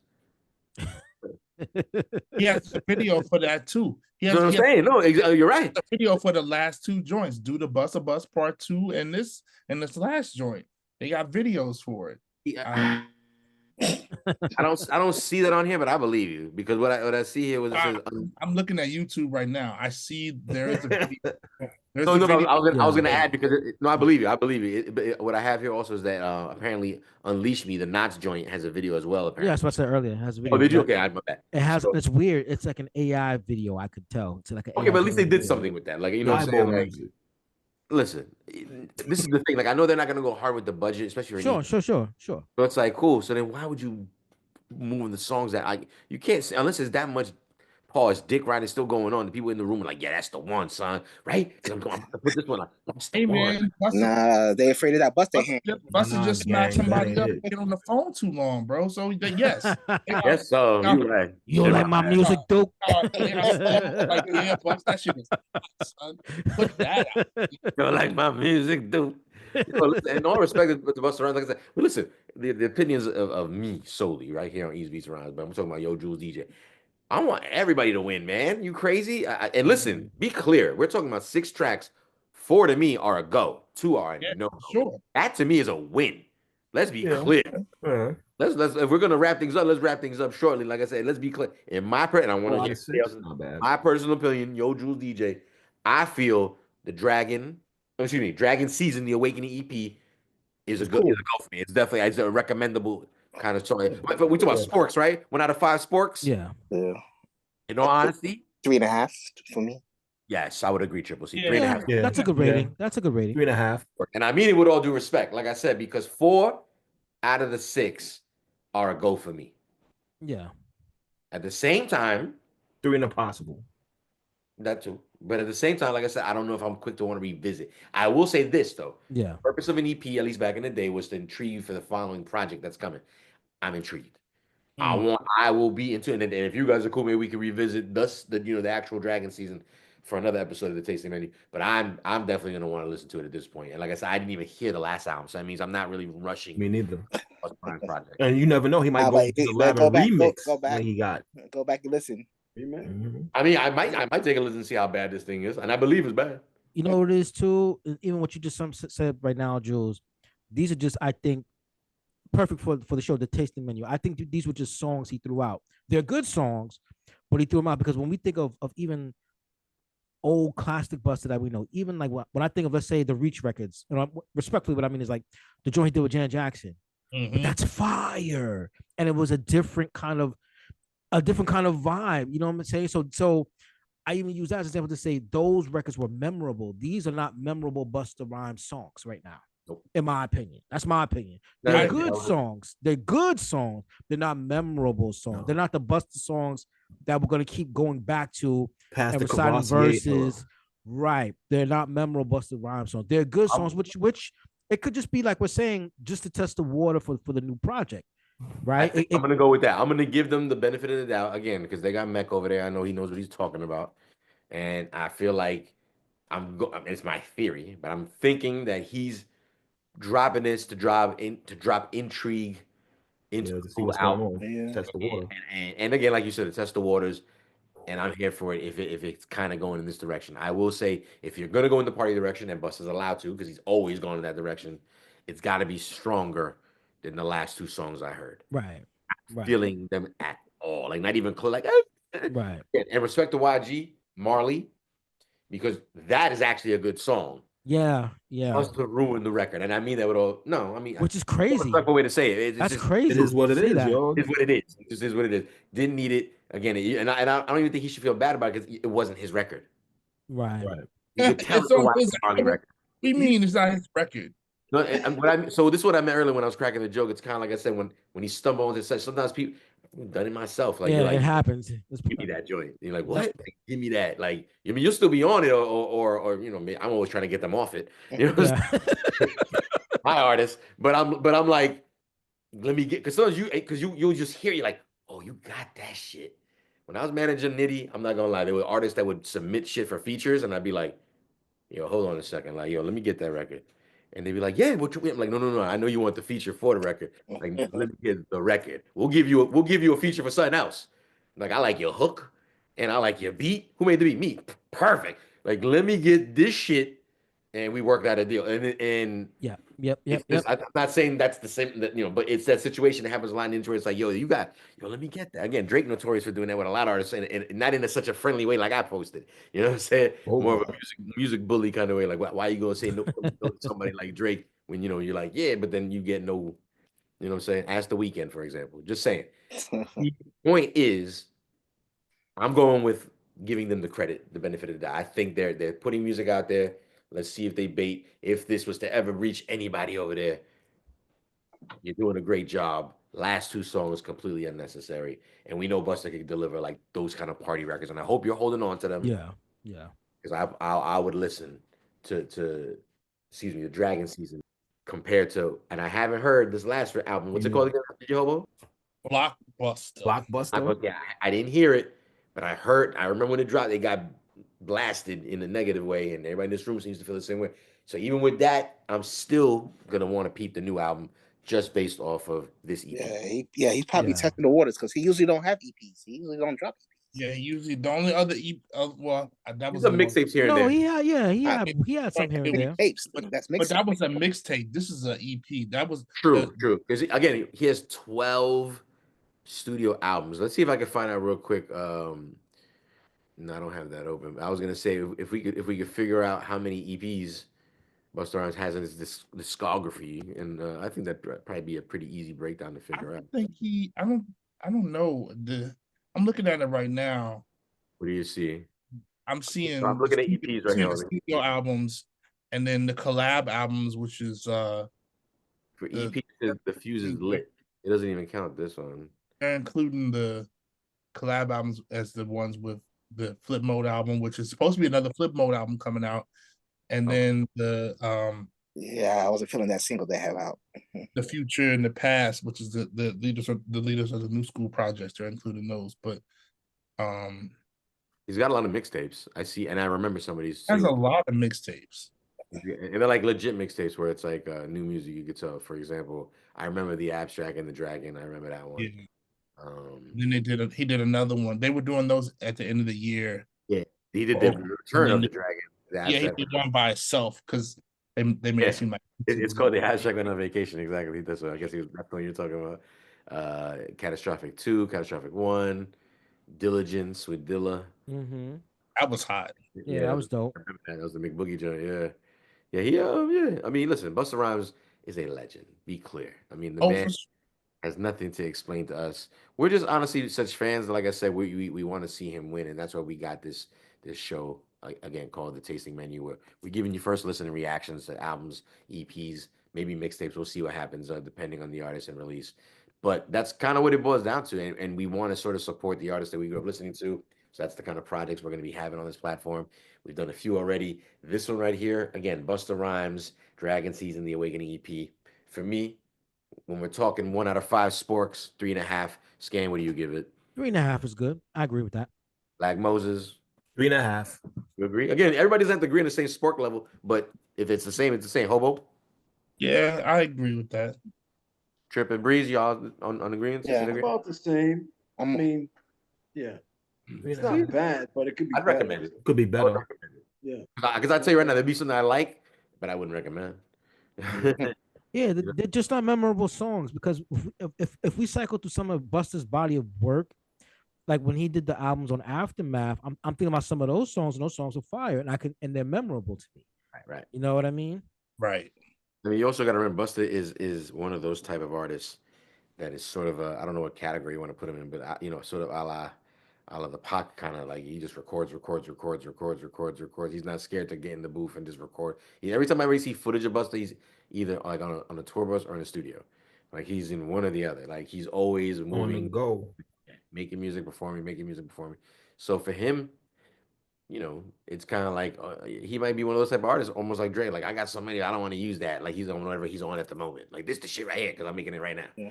Speaker 4: He has a video for that too. He
Speaker 1: You know
Speaker 4: has
Speaker 1: what I'm
Speaker 4: he has
Speaker 1: saying? No, you're right.
Speaker 4: a video for the last two joints. Do the Bus Part 2 and this last joint. They got videos for it.
Speaker 1: Yeah, I don't see that on here, but I believe you because what I see here was it
Speaker 4: I,
Speaker 1: says
Speaker 4: I'm looking at YouTube right now. I see there is a video. There's
Speaker 1: no,
Speaker 4: a
Speaker 1: no,
Speaker 4: video.
Speaker 1: I was
Speaker 2: Yeah.
Speaker 1: gonna add because no, I believe you. I believe you. But what I have here also is that apparently Unleash Me, the Knots joint, has a video as well.
Speaker 2: Yeah, that's
Speaker 1: Apparently.
Speaker 2: what I said earlier. It has a
Speaker 1: Oh,
Speaker 2: video.
Speaker 1: did you?
Speaker 2: Yep.
Speaker 1: Okay, I my bad.
Speaker 2: It has.
Speaker 1: So
Speaker 2: It's weird. It's like an AI video. I could tell. It's like an
Speaker 1: okay,
Speaker 2: AI
Speaker 1: but at least they
Speaker 2: generated
Speaker 1: did
Speaker 2: video.
Speaker 1: something with that. Like you
Speaker 6: The
Speaker 1: know what I'm saying?
Speaker 6: eyeball
Speaker 1: Like
Speaker 6: music.
Speaker 1: listen, this is the thing. Like I know they're not gonna go hard with the budget, especially for an
Speaker 2: Sure.
Speaker 1: EP.
Speaker 2: Sure. Sure. Sure.
Speaker 1: So it's like cool. So then why would you move the songs that I you can't say unless there's that much pause, dick riding still going on. The people in the room are like, yeah, that's the one, son, right? 'Cause I'm about to put this one on. That's the
Speaker 4: Hey
Speaker 1: one.
Speaker 4: man, Buster,
Speaker 5: Nah, they afraid of that Buster hand.
Speaker 4: Buster
Speaker 6: Nah,
Speaker 4: just smacked
Speaker 6: gang, that
Speaker 4: somebody
Speaker 6: ain't
Speaker 4: up
Speaker 6: it.
Speaker 4: and get on the phone too long, bro. So yes, they are,
Speaker 1: Yes, so
Speaker 4: they are,
Speaker 1: you right.
Speaker 2: You don't
Speaker 1: Shit,
Speaker 2: like
Speaker 1: my
Speaker 2: my
Speaker 1: bad.
Speaker 2: music, Duke?
Speaker 4: they are like, yeah, Bust, that shit is hot, son. Put that out.
Speaker 1: You don't like my music, dude. Listen, in all respect to Busta Rhymes, like I said, but listen, the opinions of me solely right here on East Beats Rhymes, but I'm talking about Yo Jules DJ. I want everybody to win, man. You crazy? And listen, be clear. We're talking about 6 tracks. 4 to me are a go. 2 are a
Speaker 4: Yeah,
Speaker 1: no.
Speaker 4: sure.
Speaker 1: That to me is a win. Let's be
Speaker 6: Yeah.
Speaker 1: clear.
Speaker 6: Yeah.
Speaker 1: Let's if we're gonna wrap things up, let's wrap things up shortly. Like I said, let's be clear. In my and I want
Speaker 6: 4
Speaker 1: to
Speaker 6: out
Speaker 1: hear
Speaker 6: of
Speaker 1: everybody
Speaker 6: 6.
Speaker 1: else's-
Speaker 6: Not bad.
Speaker 1: my personal opinion, Yo Jules DJ. I feel the Dragon Season, the Awakening EP is a
Speaker 6: It's
Speaker 1: good
Speaker 6: cool.
Speaker 1: is a go for me. It's definitely it's a recommendable kind of song.
Speaker 6: Yeah.
Speaker 1: But we talk about
Speaker 6: Yeah.
Speaker 1: sporks, right? 1 out of 5 sporks.
Speaker 2: Yeah.
Speaker 5: Yeah.
Speaker 1: In all honesty,
Speaker 5: 3.5 for me.
Speaker 1: yes, I would agree. Triple C,
Speaker 4: Yeah.
Speaker 1: three and a
Speaker 2: Yeah.
Speaker 1: half.
Speaker 6: Yeah.
Speaker 2: That's a good
Speaker 6: Yeah.
Speaker 2: rating. That's a good rating.
Speaker 6: 3.5.
Speaker 1: And I mean it with all due respect, like I said, because 4 out of the 6 are a go for me.
Speaker 2: Yeah.
Speaker 1: At the same time,
Speaker 6: 3 and a possible.
Speaker 1: that too. But at the same time, like I said, I don't know if I'm quick to want to revisit. I will say this though.
Speaker 2: Yeah.
Speaker 1: The purpose of an EP, at least back in the day, was to intrigue you for the following project that's coming. I'm intrigued. I will be into it. And if you guys are cool, maybe we can revisit the actual Dragon Season for another episode of the Tasting Menu. But I'm definitely gonna want to listen to it at this point. And like I said, I didn't even hear the last album, so that means I'm not really rushing
Speaker 6: Me neither.
Speaker 1: Busta Rhymes project.
Speaker 6: And you never know. He might
Speaker 5: Nah,
Speaker 6: go
Speaker 5: but
Speaker 6: into the
Speaker 5: you
Speaker 6: lab
Speaker 5: better
Speaker 6: and
Speaker 5: go back,
Speaker 6: remix
Speaker 5: go back.
Speaker 6: when he got.
Speaker 5: Go back and listen.
Speaker 6: Mhm.
Speaker 1: I mean, I might take a listen and see how bad this thing is, and I believe it's bad.
Speaker 2: You know what it is too. Even what you just said right now, Jules. These are just, I think, perfect for the show, the tasting menu. I think these were just songs he threw out. They're good songs, but he threw them out because when we think of even old classic Buster that we know, even like when I think of, let's say, the Reach records, and respectfully, what I mean is like the joint he did with Janet Jackson. But that's fire, and it was a different kind of vibe. You know what I'm saying? So I even use that as an example to say those records were memorable. These are not memorable Busta Rhymes songs right now,
Speaker 1: Nope.
Speaker 2: in my opinion. That's my opinion.
Speaker 1: No,
Speaker 2: They're
Speaker 1: no,
Speaker 2: good
Speaker 1: no.
Speaker 2: songs. They're good songs. They're not memorable songs.
Speaker 6: No.
Speaker 2: They're not the Busta songs that we're gonna keep going back to
Speaker 6: Past
Speaker 2: and
Speaker 6: the
Speaker 2: reciting
Speaker 6: Cavassier era.
Speaker 2: verses. Right. They're not memorable Busta Rhymes songs. They're good songs, which it could just be like we're saying, just to test the water for the new project. Right.
Speaker 1: I'm gonna go with that. I'm gonna give them the benefit of the doubt again because they got Mech over there. I know he knows what he's talking about, and I feel like it's my theory, but I'm thinking that he's dropping this to drop intrigue into
Speaker 6: Yeah,
Speaker 1: the
Speaker 6: to see
Speaker 1: whole
Speaker 6: what's going
Speaker 1: album.
Speaker 6: on.
Speaker 5: Yeah.
Speaker 6: Test the water.
Speaker 1: And again, like you said, to test the waters. and I'm here for it if it's kind of going in this direction. I will say if you're gonna go in the party direction, and Busta's allowed to because he's always gone in that direction, it's got to be stronger than the last two songs I heard.
Speaker 2: Right. Right.
Speaker 1: Feeling them at all, like not even like.
Speaker 2: Right.
Speaker 1: And respect to YG Marley because that is actually a good song.
Speaker 2: Yeah. Yeah.
Speaker 1: Just to ruin the record, and I mean that with all. No, I mean
Speaker 2: Which is
Speaker 1: no
Speaker 2: crazy.
Speaker 1: respectful way to say it. It's
Speaker 2: That's
Speaker 1: just
Speaker 6: It
Speaker 2: crazy.
Speaker 6: is what
Speaker 2: to
Speaker 6: it
Speaker 2: say
Speaker 6: is,
Speaker 2: that.
Speaker 6: yo.
Speaker 1: it's what it is. It just is what it is. Didn't need it again, and I don't even think he should feel bad about it because it wasn't his record.
Speaker 2: Right.
Speaker 6: Right.
Speaker 1: You could tell
Speaker 4: It's
Speaker 1: it's a
Speaker 4: on
Speaker 1: YG
Speaker 4: his
Speaker 1: Marley
Speaker 4: album.
Speaker 1: record.
Speaker 4: We mean it's not his record.
Speaker 1: No, and so this is what I meant earlier when I was cracking the joke. It's kind of like I said when he stumbles into such. Sometimes people I've done it myself. Like
Speaker 2: Yeah,
Speaker 1: you're
Speaker 2: it
Speaker 1: like,
Speaker 2: happens. It's,
Speaker 1: give me that joint. You're like, what? Like, give me that. Like, I mean, you'll still be on it, or you know, I'm always trying to get them off it. You know,
Speaker 2: yeah.
Speaker 1: my artist. But I'm like, let me get because sometimes you'll just hear you like, oh, you got that shit. When I was managing Nitty, I'm not gonna lie, there were artists that would submit shit for features, and I'd be like, yo, hold on a second, like, yo, let me get that record. And they'd be like, yeah, what you I'm like, no. I know you want the feature for the record. Like, let me get the record. We'll give you a feature for something else. Like, I like your hook and I like your beat. Who made the beat? Me. Perfect. Like, let me get this shit and we worked out a deal. And
Speaker 2: Yeah. Yep.
Speaker 1: it's
Speaker 2: Yep.
Speaker 1: just,
Speaker 2: Yep.
Speaker 1: I'm not saying that's the same, that, you know, but it's that situation that happens a lot into where it's like, yo, let me get that. Again, Drake notorious for doing that with a lot of artists, and not in such a friendly way like I posted. You know what I'm saying?
Speaker 6: Oh,
Speaker 1: More of
Speaker 6: yeah.
Speaker 1: a music bully kind of way. Like, why you gonna say no to somebody like Drake when you know you're like, yeah, but then you get no, you know what I'm saying? Ask the Weeknd, for example. Just saying. The point is, I'm going with giving them the credit, the benefit of the doubt. I think they're putting music out there. Let's see if they bait. If this was to ever reach anybody over there, you're doing a great job. Last two songs completely unnecessary, and we know Busta can deliver like those kind of party records. And I hope you're holding on to them
Speaker 2: Yeah. Yeah.
Speaker 1: because I would listen to excuse me the Dragon Season compared to, and I haven't heard this last album. What's it called again? Did you hobo?
Speaker 4: Blockbuster.
Speaker 6: Blockbuster.
Speaker 1: Yeah, I didn't hear it, but I heard. I remember when it dropped, it got blasted in a negative way, and everybody in this room seems to feel the same way. So even with that, I'm still gonna want to peep the new album just based off of this EP.
Speaker 5: He's probably
Speaker 2: Yeah.
Speaker 5: testing the waters because he usually don't have EPs. He usually don't drop EPs.
Speaker 4: Yeah, usually the only other that
Speaker 1: There's
Speaker 4: was
Speaker 1: some
Speaker 4: the one.
Speaker 1: mixtapes here and
Speaker 2: No,
Speaker 1: there.
Speaker 2: he had. Yeah, he
Speaker 5: I
Speaker 2: had. He had some here and there.
Speaker 5: Tapes.
Speaker 4: But,
Speaker 5: That's
Speaker 4: but
Speaker 5: mixed.
Speaker 4: that was a mixtape. This is an EP. That was
Speaker 1: True. Because again, he has 12 studio albums. Let's see if I can find out real quick. No, I don't have that open. I was gonna say if we could figure out how many EPs Busta Rhymes has in his discography, and I think that'd probably be a pretty easy breakdown to
Speaker 4: I
Speaker 1: figure out.
Speaker 4: don't think he. I don't know. I'm looking at it right now.
Speaker 1: What do you see?
Speaker 4: I'm seeing
Speaker 1: So I'm looking at EPs right
Speaker 4: seeing
Speaker 1: here.
Speaker 4: the studio albums, and then the collab albums, which is
Speaker 1: For
Speaker 4: the-
Speaker 1: EP, the fuse is lit. It doesn't even count this one.
Speaker 4: they're including the collab albums as the ones with the Flip Mode album, which is supposed to be another Flip Mode album coming out, and then
Speaker 5: Yeah, I wasn't feeling that single they have out.
Speaker 4: the Future and the Past, which is the leaders of the New School projects. They're including those, but
Speaker 1: He's got a lot of mixtapes. I see, and I remember some of these
Speaker 4: has a
Speaker 1: too.
Speaker 4: lot of mixtapes.
Speaker 1: And they're like legit mixtapes where it's like new music you could tell. For example, I remember the Abstract and the Dragon. I remember that one.
Speaker 4: Yeah.
Speaker 1: Um,
Speaker 4: Then he did another one. They were doing those at the end of the year.
Speaker 1: yeah, he did the Return of the
Speaker 4: then
Speaker 1: Dragon. The
Speaker 4: Yeah, he
Speaker 1: Abstract
Speaker 4: did
Speaker 1: one.
Speaker 4: one by itself because they made
Speaker 1: Yeah.
Speaker 4: it seem like
Speaker 1: It's called the Abstract Went on Vacation. Exactly. That's what I guess that's what you're talking about. Catastrophic 2, Catastrophic 1, Diligence with Dilla.
Speaker 2: Mm-hmm.
Speaker 4: that was hot.
Speaker 2: Yeah, that was dope.
Speaker 1: I remember that was the McBoogie joint. Yeah. Yeah, yeah. I mean, listen, Busta Rhymes is a legend. Be clear. I mean, the man
Speaker 4: For sure.
Speaker 1: has nothing to explain to us. We're just honestly such fans. Like I said, we want to see him win, and that's why we got this show again called the Tasting Menu, where we're giving you first listen and reactions to albums, EPs, maybe mixtapes. We'll see what happens depending on the artist and release. But that's kind of what it boils down to, and we want to sort of support the artists that we grew up listening to. So that's the kind of projects we're going to be having on this platform. We've done a few already. This one right here, again, Busta Rhymes, Dragon Season, The Awakening EP. For me, when we're talking 1 out of 5 sporks, 3.5. Scan, what do you give it?
Speaker 2: 3.5 is good. I agree with that.
Speaker 1: Black Moses,
Speaker 6: 3.5.
Speaker 1: you agree? Again, everybody doesn't have to agree on the same spork level, but if it's the same, it's the same. Hobo,
Speaker 4: Yeah, I agree with that.
Speaker 1: Trip and Breeze, y'all on agreement?
Speaker 5: Yeah.
Speaker 8: About the same. I mean, yeah. It's
Speaker 6: know,
Speaker 8: not bad, but it could be
Speaker 1: I'd
Speaker 8: better.
Speaker 1: recommend it.
Speaker 6: could be
Speaker 1: I would
Speaker 6: better.
Speaker 1: recommend it.
Speaker 8: Yeah.
Speaker 1: Because I tell you right now, there'd be something I like, but I wouldn't recommend.
Speaker 2: Yeah, they're just not memorable songs because if we cycle through some of Buster's body of work, like when he did the albums on Aftermath, I'm thinking about some of those songs, and those songs are fire, and they're memorable to me.
Speaker 1: Right, right.
Speaker 2: You know what I mean?
Speaker 4: Right.
Speaker 1: I mean, you also got to remember, Busta is one of those type of artists that is sort of a, I don't know what category you want to put him in, but sort of a la the Pac kind of like he just records. He's not scared to get in the booth and just record. Every time I ever see footage of Busta, he's either like on a tour bus or in the studio, like he's in one or the other. Like he's always
Speaker 6: On the
Speaker 1: moving,
Speaker 6: go.
Speaker 1: making music, performing. So for him, it's kind of like he might be one of those type of artists, almost like Dre. Like I got so many, I don't want to use that. Like he's on whatever he's on at the moment. Like this the shit right here because I'm making it right now.
Speaker 5: Yeah.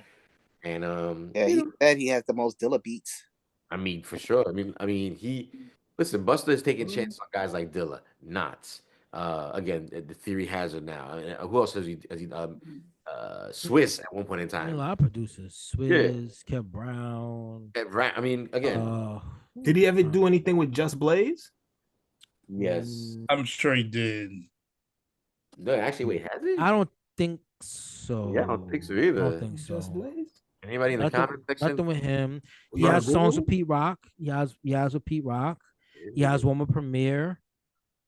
Speaker 1: And
Speaker 5: Yeah, he said he has the most Dilla beats.
Speaker 1: I mean, for sure. I mean, listen. Busta is taking chances on guys like Dilla, Knots. Again, the Theory Hazard now. Who else has he? Swiss at one point in
Speaker 2: I mean, a
Speaker 1: time.
Speaker 2: lot of producers,
Speaker 1: Yeah.
Speaker 2: Swizz, Kev Brown.
Speaker 1: Right. I mean, again,
Speaker 6: Did he ever do anything with Just Blaze?
Speaker 1: yes.
Speaker 4: I'm sure he did.
Speaker 1: No, actually, wait, has he?
Speaker 2: I don't think so.
Speaker 1: Yeah, I don't think so
Speaker 2: I
Speaker 1: either.
Speaker 2: don't think so.
Speaker 6: Just Blaze?
Speaker 1: Anybody in the comment section?
Speaker 2: Nothing with him. He
Speaker 6: You wanna
Speaker 2: has songs
Speaker 6: Google?
Speaker 2: with Pete Rock. He has with Pete Rock. He has one with Premier.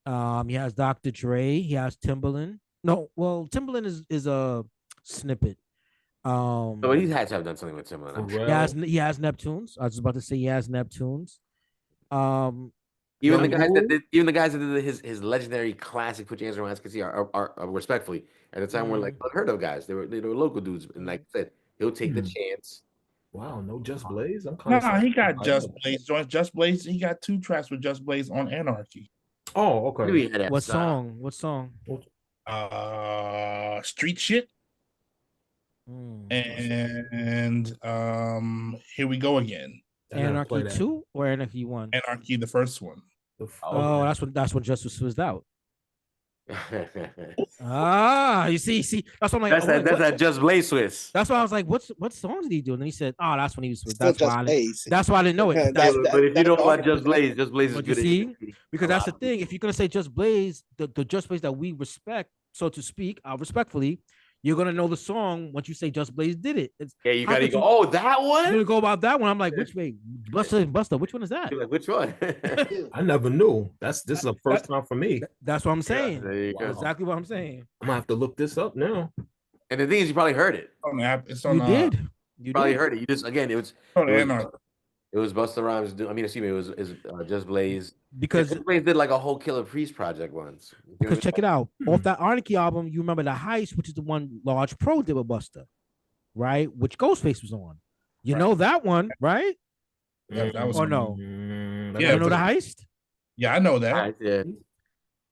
Speaker 2: He has Dr. Dre. He has Timbaland. No, well, Timbaland is a snippet.
Speaker 1: No, but he had to have done something with Timbaland. I'm sure.
Speaker 2: He has Neptunes. I was about to say he has Neptunes.
Speaker 1: Even the
Speaker 6: Young
Speaker 1: guys that
Speaker 6: Guru?
Speaker 1: did his legendary classic "Put Your Hands Around My Ass," are respectfully at the time were like unheard of guys. They were local dudes, and like I said, he'll take the chance.
Speaker 6: Wow, no Just Blaze? I'm kind
Speaker 4: Nah,
Speaker 6: of
Speaker 4: he got Just Blaze joints. Just Blaze, he got 2 tracks with Just Blaze on Anarchy.
Speaker 6: Oh,
Speaker 1: Maybe
Speaker 6: okay.
Speaker 1: he had that
Speaker 2: What
Speaker 1: style.
Speaker 2: song? What song?
Speaker 4: Street Shit
Speaker 2: Mm.
Speaker 4: and Here We Go Again.
Speaker 6: I gotta play
Speaker 2: Anarchy
Speaker 6: that.
Speaker 2: 2 or Anarchy 1?
Speaker 4: Anarchy, the first one.
Speaker 2: Oh, that's when Justice was out. You see, that's what I'm like.
Speaker 1: That's that Just Blaze Swiss.
Speaker 2: That's why I was like, what songs did he do? And then he said, oh, that's when he was with.
Speaker 5: Still
Speaker 2: That's
Speaker 5: Just
Speaker 2: why.
Speaker 5: Blaze.
Speaker 2: That's why I didn't know it.
Speaker 5: That-
Speaker 2: That's,
Speaker 1: But if you know
Speaker 5: that's
Speaker 1: about
Speaker 5: all-
Speaker 1: Just Blaze is
Speaker 2: but
Speaker 1: good.
Speaker 2: you see, because
Speaker 1: A
Speaker 2: that's the
Speaker 1: lot.
Speaker 2: thing. If you're gonna say Just Blaze, the Just Blaze that we respect, so to speak, respectfully, you're gonna know the song once you say Just Blaze did it.
Speaker 1: Yeah, you
Speaker 2: how
Speaker 1: gotta
Speaker 2: could
Speaker 1: go.
Speaker 2: you-
Speaker 1: Oh, that
Speaker 2: You're
Speaker 1: one.
Speaker 2: gonna go about that one. I'm like, which way? Buster, which one is that?
Speaker 1: You're like, which one?
Speaker 6: I never knew. This is a first time for me.
Speaker 2: That's what I'm saying.
Speaker 1: There you go.
Speaker 2: Exactly what I'm saying.
Speaker 6: I'm gonna have to look this up now.
Speaker 1: And the thing is, you probably heard it.
Speaker 4: On the app, it's on
Speaker 2: You did. You
Speaker 1: Probably
Speaker 2: did.
Speaker 1: heard it. You just again, it was
Speaker 4: on
Speaker 1: it was,
Speaker 4: Anarchy.
Speaker 1: it was Busta Rhymes. Excuse me, it was Just Blaze.
Speaker 2: Because
Speaker 1: Just Blaze did like a whole Killer Priest project once.
Speaker 2: Because check it out. Off that Anarchy album, you remember the Heist, which is the one Large Pro did with Busta, right? Which Ghostface was on. You know that one, right?
Speaker 4: That was
Speaker 2: Or no?
Speaker 4: Yeah,
Speaker 2: You know the
Speaker 4: but-
Speaker 2: Heist?
Speaker 4: Yeah, I know that.
Speaker 1: Alright, yeah.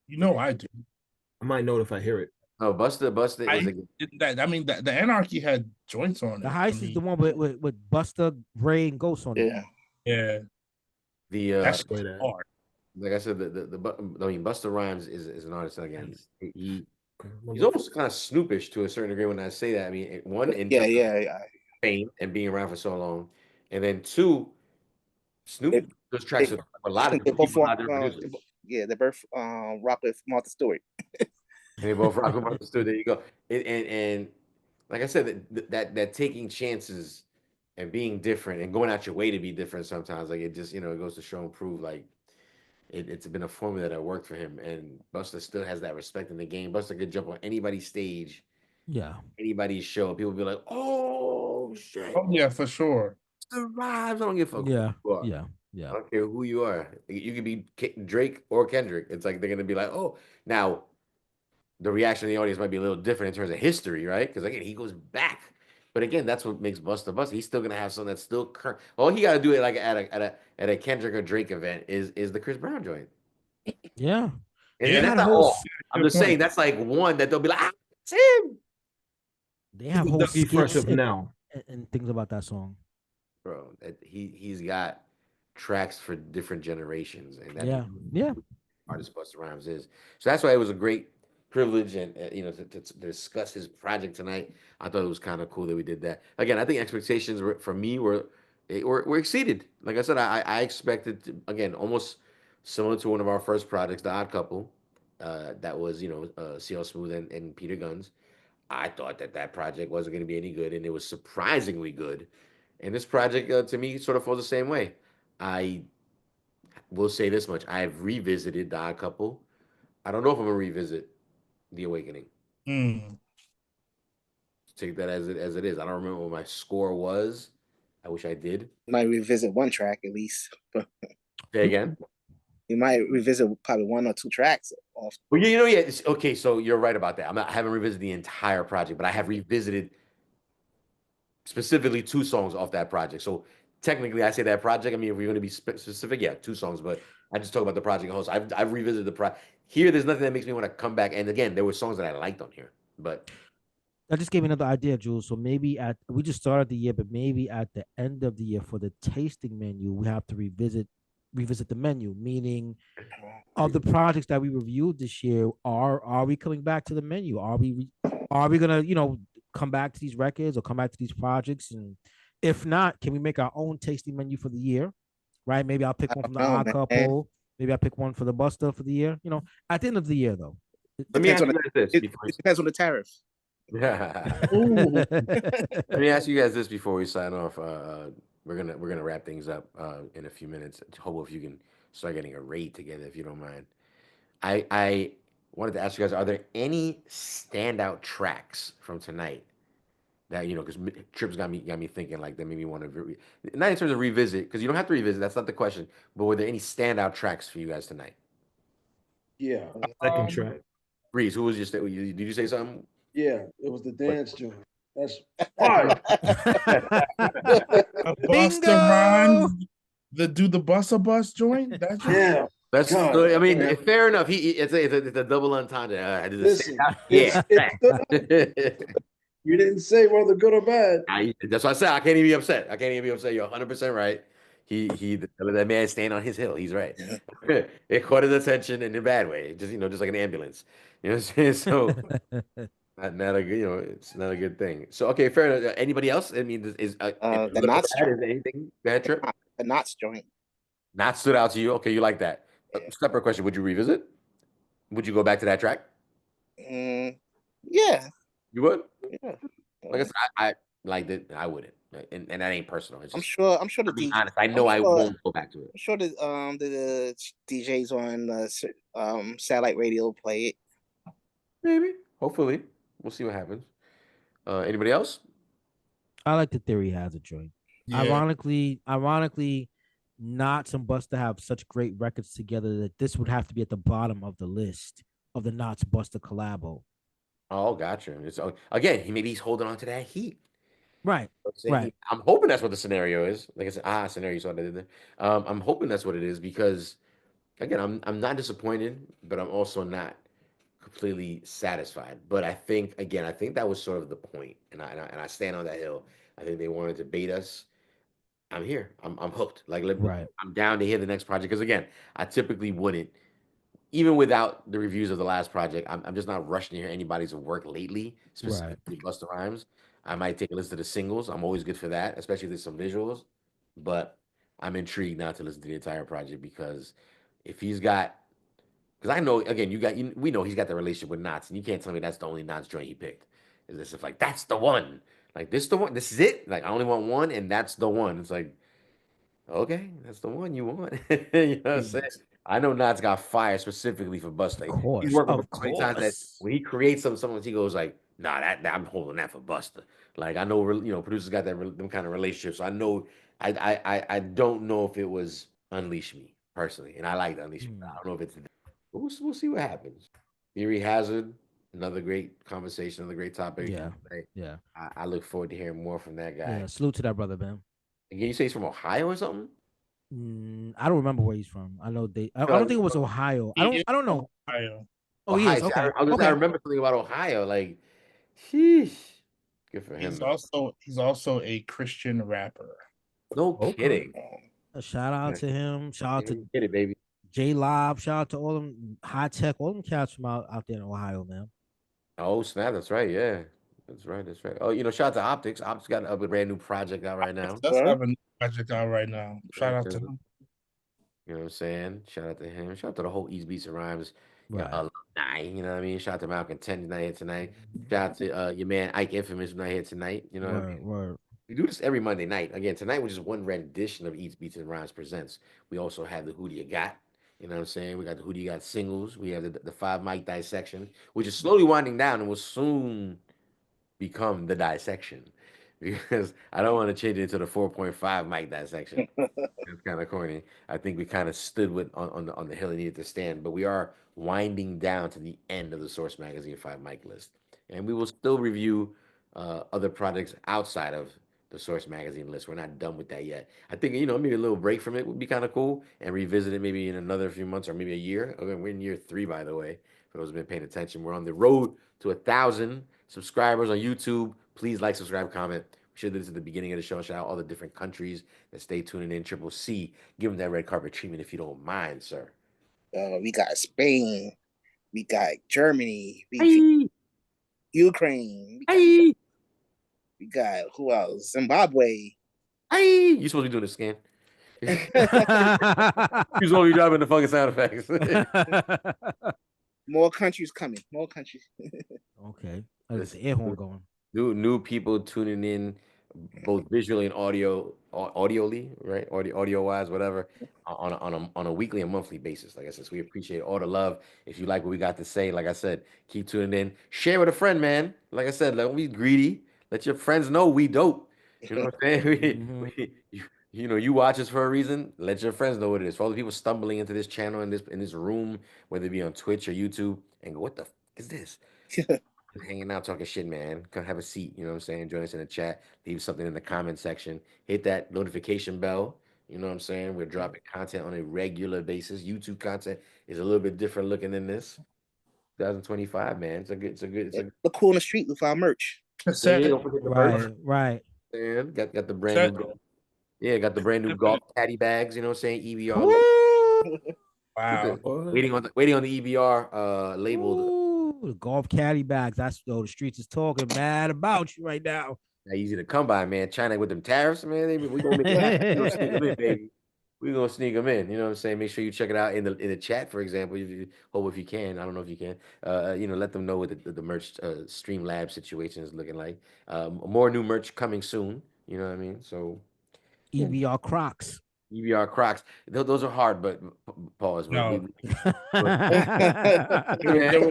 Speaker 4: You know I do.
Speaker 6: I might know it if I hear it.
Speaker 1: No, Busta
Speaker 4: I
Speaker 1: is
Speaker 4: the Anarchy had joints on it.
Speaker 2: The Heist is the one with Busta, Ray, and Ghost on it.
Speaker 5: Yeah.
Speaker 4: Yeah,
Speaker 1: the
Speaker 4: that's
Speaker 6: play that.
Speaker 4: hard.
Speaker 1: like I said, Busta Rhymes is an artist again. He's almost kind of snoopish to a certain degree when I say that. I mean, one in terms of fame and being around for so long, and then two, Snoop those tracks with a lot of
Speaker 5: They both
Speaker 1: people, a lot
Speaker 5: rock,
Speaker 1: of different producers.
Speaker 5: they both rock with Martha Stewart.
Speaker 1: And they both rock with Martha Stewart. There you go. And like I said, that taking chances and being different and going out your way to be different sometimes, like it just it goes to show and prove like it's been a formula that worked for him. And Busta still has that respect in the game. Busta could jump on anybody's stage,
Speaker 2: Yeah.
Speaker 1: anybody's show. People be like, "Oh shit,
Speaker 4: Oh yeah, for sure.
Speaker 1: Busta Rhymes." I don't give a fuck.
Speaker 2: Yeah.
Speaker 1: Who you are.
Speaker 2: Yeah.
Speaker 1: I
Speaker 2: Yeah.
Speaker 1: don't care who you are. You could be Drake or Kendrick. It's like they're gonna be like, "Oh, now." The reaction of the audience might be a little different in terms of history, right? Because again, he goes back. But again, that's what makes Busta Busta. He's still gonna have something that's still current. All he got to do it like at a Kendrick or Drake event is the Chris Brown joint.
Speaker 2: Yeah.
Speaker 1: And
Speaker 4: Yeah,
Speaker 1: that's
Speaker 2: that
Speaker 1: not
Speaker 2: whole
Speaker 1: all. I'm just saying that's like one that they'll be like, it's him,
Speaker 2: They have
Speaker 6: Who's
Speaker 2: whole
Speaker 6: the Be Fresh
Speaker 2: skits
Speaker 6: of now?
Speaker 2: and things about that song.
Speaker 1: bro. He's got tracks for different generations, and that
Speaker 2: Yeah. Yeah.
Speaker 1: artist Busta Rhymes is. So that's why it was a great privilege and to discuss his project tonight. I thought it was kind of cool that we did that. Again, I think expectations for me were we're exceeded. Like I said, I expected to, again, almost similar to one of our first projects, The Odd Couple. That was, CL Smooth and Peter Guns. I thought that that project wasn't going to be any good, and it was surprisingly good. And this project, to me, sort of falls the same way. I will say this much: I have revisited The Odd Couple. I don't know if I'm gonna revisit The Awakening.
Speaker 4: Mm.
Speaker 1: Take that as it is. I don't remember what my score was. I wish I did.
Speaker 5: Might revisit one track at least.
Speaker 1: Say again.
Speaker 5: You might revisit probably one or two tracks off.
Speaker 1: Well, okay. So you're right about that. I haven't revisited the entire project, but I have revisited specifically two songs off that project. So technically, I say that project. I mean, if we're going to be specific, yeah, two songs. But I just talk about the project host. I've revisited the project. Here, there's nothing that makes me want to come back. And again, there were songs that I liked on here, but
Speaker 2: That just gave me another idea, Jules. So maybe we just started the year, but maybe at the end of the year for the tasting menu, we have to revisit the menu, meaning of the projects that we reviewed this year, are we coming back to the menu? Are we gonna, come back to these records or come back to these projects? And if not, can we make our own tasting menu for the year? Right? Maybe I'll pick one from the
Speaker 5: Oh
Speaker 2: Odd
Speaker 5: man,
Speaker 2: Couple. Maybe I'll pick one for the Buster for the year. At the end of the year though.
Speaker 1: let me
Speaker 5: depends
Speaker 1: ask
Speaker 5: on
Speaker 1: you
Speaker 5: the,
Speaker 1: guys this before.
Speaker 5: it depends on the tariff.
Speaker 4: Ooh.
Speaker 1: Let me ask you guys this before we sign off. We're gonna wrap things up in a few minutes. Hope if you can start getting a rate together, if you don't mind. I wanted to ask you guys: are there any standout tracks from tonight that because Trips got me thinking like that made me want to not in terms of revisit because you don't have to revisit. That's not the question. But were there any standout tracks for you guys tonight?
Speaker 8: Yeah,
Speaker 6: Second
Speaker 4: Um,
Speaker 6: track.
Speaker 1: Reese, who was your did you say something?
Speaker 8: yeah. It was the
Speaker 1: What?
Speaker 8: dance joint. That's fire.
Speaker 4: Busta
Speaker 2: Bingo.
Speaker 4: Rhymes, the Busta Bus joint. That joint.
Speaker 8: Yeah.
Speaker 1: That's
Speaker 8: God.
Speaker 1: I mean,
Speaker 8: Man.
Speaker 1: fair enough. It's a double entendre. I did the
Speaker 8: Listen,
Speaker 1: standout. Yeah.
Speaker 8: you didn't say whether good or bad.
Speaker 1: That's what I said. I can't even be upset. I can't even be upset. You're 100% right. That man stand on his hill. He's right. It caught his attention in a bad way, just like an ambulance. You know what I'm saying? So not a good, it's not a good thing. So okay, fair enough. Anybody else? I mean, if it's
Speaker 5: The
Speaker 1: good or
Speaker 5: knots
Speaker 1: bad,
Speaker 5: joint.
Speaker 1: is there anything bad trip
Speaker 5: The knots joint.
Speaker 1: not stood out to you? Okay, you like that.
Speaker 5: Yeah.
Speaker 1: Separate question: would you revisit? Would you go back to that track?
Speaker 5: Mm, yeah.
Speaker 1: You would?
Speaker 5: Yeah.
Speaker 1: Like I said, I liked it. I wouldn't, and that ain't personal. It's
Speaker 5: I'm
Speaker 1: just
Speaker 5: sure. I'm sure the
Speaker 1: I'm being
Speaker 5: DJ.
Speaker 1: honest. I
Speaker 5: I'm
Speaker 1: know I
Speaker 5: sure.
Speaker 1: won't go back to it.
Speaker 5: I'm sure the DJs on satellite radio play it.
Speaker 1: Maybe. Hopefully. We'll see what happens. Anybody else?
Speaker 2: I like the theory has a joint.
Speaker 4: Yeah.
Speaker 2: Ironically, Knots and Busta have such great records together that this would have to be at the bottom of the list of the Knots Busta collabo.
Speaker 1: Oh, gotcha. Again, maybe he's holding on to that heat.
Speaker 2: Right. Right.
Speaker 1: I'm hoping that's what the scenario is. Like I said, scenario. You saw that in there. I'm hoping that's what it is because, again, I'm not disappointed, but I'm also not completely satisfied. But I think that was sort of the point, and I stand on that hill. I think they wanted to bait us. I'm here. I'm hooked. Like
Speaker 2: Right.
Speaker 1: I'm down to hear the next project because again, I typically wouldn't, even without the reviews of the last project. I'm just not rushing to hear anybody's work lately,
Speaker 2: Right.
Speaker 1: specifically Busta Rhymes. I might take a listen to the singles. I'm always good for that, especially if there's some visuals. But I'm intrigued not to listen to the entire project because if he's got, because I know again, we know he's got the relationship with Knots, and you can't tell me that's the only Knots joint he picked. Is this if like that's the one? Like this the one? This is it? Like I only want one, and that's the one. It's like okay, that's the one you want. You know what I'm saying?
Speaker 2: Yes.
Speaker 1: I know Nas got fired specifically for
Speaker 2: Of
Speaker 1: Busta. He's
Speaker 2: course.
Speaker 1: worked with
Speaker 2: Of
Speaker 1: Busta so many times that
Speaker 2: course.
Speaker 1: when he creates something, he goes like, "Nah, that I'm holding that for Busta." Like I know, producers got them kind of relationships. So I know, I don't know if it was Unleash Me personally, and I like Unleash Me. I
Speaker 2: Mm.
Speaker 1: don't know if it's, but we'll see what happens. Theory Hazard, another great conversation, another great topic.
Speaker 2: Yeah. Yeah.
Speaker 1: I look forward to hearing more from that guy.
Speaker 2: Yeah. Salute to that brother, man.
Speaker 1: Again, you say he's from Ohio or something?
Speaker 2: I don't remember where he's from. I know I
Speaker 1: feel
Speaker 2: don't
Speaker 1: like
Speaker 2: think it was Ohio. I
Speaker 4: He
Speaker 2: don't.
Speaker 4: is
Speaker 2: I don't
Speaker 4: from
Speaker 2: know.
Speaker 4: Ohio.
Speaker 2: Oh, he
Speaker 1: Ohio.
Speaker 2: is.
Speaker 1: See,
Speaker 2: Okay.
Speaker 1: I
Speaker 2: Okay.
Speaker 1: remember something about Ohio. Like, sheesh. Good for him,
Speaker 4: He's
Speaker 1: though.
Speaker 4: also a Christian rapper.
Speaker 1: No
Speaker 6: Okay.
Speaker 1: kidding.
Speaker 2: A shout out to him. Shout out to
Speaker 1: Get it, baby.
Speaker 2: J Lob. Shout out to all them high tech, all them cats from out there in Ohio, man.
Speaker 1: Oh, snap. That's right. Yeah. That's right. That's right. Oh, shout out to Optics. Optics got a brand new project out right now.
Speaker 4: Does
Speaker 5: Huh?
Speaker 4: have a new project out right now. Shout out to him.
Speaker 1: You know what I'm saying? Shout out to him. Shout out to the whole East Beats and Rhymes
Speaker 2: Right.
Speaker 1: alumni. You know what I mean? Shout out to Malcolm Ten not here tonight.
Speaker 2: Mhm.
Speaker 1: Shout out to your man Ike Infamous not here tonight. You know what I mean?
Speaker 2: Word.
Speaker 1: We do this every Monday night. Again, tonight was just one rendition of Eats Beats and Rhymes Presents. We also have the Who Do You Got? You know what I'm saying? We got the Who Do You Got singles. We have the five mic dissection, which is slowly winding down and will soon become the dissection because I don't want to change it to the 4.5 mic dissection. It's kind of corny. I think we kind of stood with on the hill and needed to stand, but we are winding down to the end of the Source Magazine five mic list, and we will still review other projects outside of the Source Magazine list. We're not done with that yet. I think maybe a little break from it would be kind of cool, and revisit it maybe in another few months or maybe a year. Okay, we're in year 3, by the way. For those who've been paying attention, we're on the road to 1,000 subscribers on YouTube. Please like, subscribe, comment. We should do this at the beginning of the show. Shout out all the different countries that stay tuning in. Triple C, give them that red carpet treatment if you don't mind, sir.
Speaker 5: We got Spain. We got Germany.
Speaker 1: Hey,
Speaker 5: Ukraine.
Speaker 1: hey,
Speaker 5: We got who else? Zimbabwe.
Speaker 1: hey. You supposed to be doing this scan. You supposed to be dropping the fucking sound effects.
Speaker 5: More countries coming. More countries.
Speaker 2: Okay. There's the air horn going.
Speaker 1: New people tuning in, both visually and audioly, right? Audio wise, whatever, on a weekly and monthly basis. Like I said, so we appreciate all the love. If you like what we got to say, like I said, keep tuning in. Share with a friend, man. Like I said, don't be greedy. Let your friends know we dope. You know what I'm saying? You watch us for a reason. Let your friends know what it is. For all the people stumbling into this channel in this room, whether it be on Twitch or YouTube, and go, what the is this? Hanging out talking shit, man. Come have a seat, you know what I'm saying? Join us in the chat, leave something in the comment section, hit that notification bell. You know what I'm saying? We're dropping content on a regular basis. YouTube content is a little bit different looking than this. 2025, man. It's a good.
Speaker 5: Look cool on the street with our merch.
Speaker 1: Yeah, don't forget the merch.
Speaker 2: Right.
Speaker 1: And got the brand new got the brand new golf caddy bags, you know what I'm saying? EBR.
Speaker 4: Wow.
Speaker 1: Waiting on the EBR labeled.
Speaker 2: Ooh, the golf caddy bags. That's the streets is talking mad about you right now.
Speaker 1: Not easy to come by, man. China with them tariffs, man. We gonna sneak them in, baby. We gonna sneak them in. You know what I'm saying? Make sure you check it out in the chat, for example. If you can, I don't know if you can. Let them know what the merch Streamlab situation is looking like. More new merch coming soon. You know what I mean? So
Speaker 2: EBR Crocs.
Speaker 1: EBR Crocs. Those are hard, but pause.
Speaker 4: No. There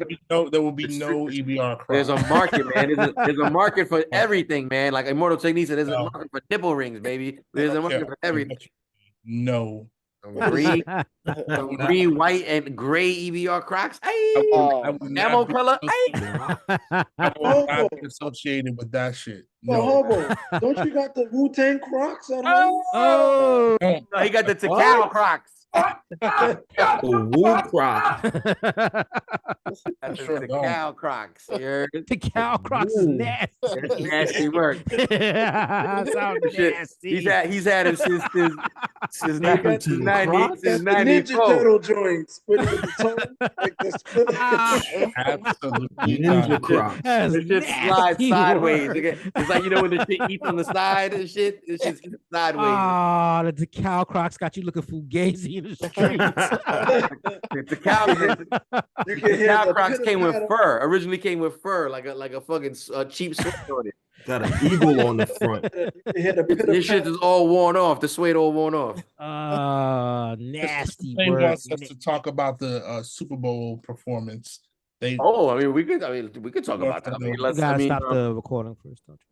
Speaker 4: will be no EBR Crocs.
Speaker 1: There's a market, man. There's a market for everything, man. Like Immortal Technique said, there's a market for nipple rings, baby. There's a market for everything.
Speaker 4: No.
Speaker 1: Green, white, and gray EBR Crocs. Hey, ammo color.
Speaker 4: I will not be associated with that shit. No.
Speaker 8: Hobo, don't you got the Wu-Tang Crocs at home?
Speaker 1: Oh, no, he got the Takao Crocs.
Speaker 6: Woo Croc.
Speaker 1: That's the cow Crocs.
Speaker 2: The cow Crocs is nasty.
Speaker 1: That's nasty work.
Speaker 2: Sounds nasty.
Speaker 1: He's had it since 1994.
Speaker 8: Ninja Turtle joints with the tongue like this.
Speaker 4: Absolutely.
Speaker 6: Ninja Crocs.
Speaker 1: It just slides sideways. It's like when the shit eats on the side and shit. It's just sideways.
Speaker 2: Ah, the cow Crocs got you looking fugazi in the streets.
Speaker 1: The cow Crocs came with fur. Originally came with fur, like a fucking cheap sweater on it.
Speaker 6: Got an eagle on the front.
Speaker 1: This shit is all worn off. The suede all worn off.
Speaker 2: Nasty.
Speaker 4: They want us to talk about the Super Bowl performance.
Speaker 1: We could talk about that.
Speaker 2: You gotta stop the recording first, don't you?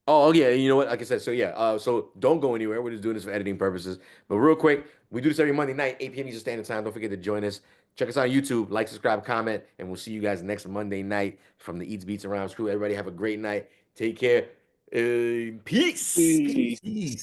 Speaker 1: Oh yeah, you know what? Like I said, so don't go anywhere. We're just doing this for editing purposes. But real quick, we do this every Monday night, 8 p.m. Eastern Standard Time. Don't forget to join us. Check us out on YouTube, like, subscribe, comment, and we'll see you guys next Monday night from the Eats, Beats, and Rhymes crew. Everybody have a great night. Take care. Peace.
Speaker 2: Peace.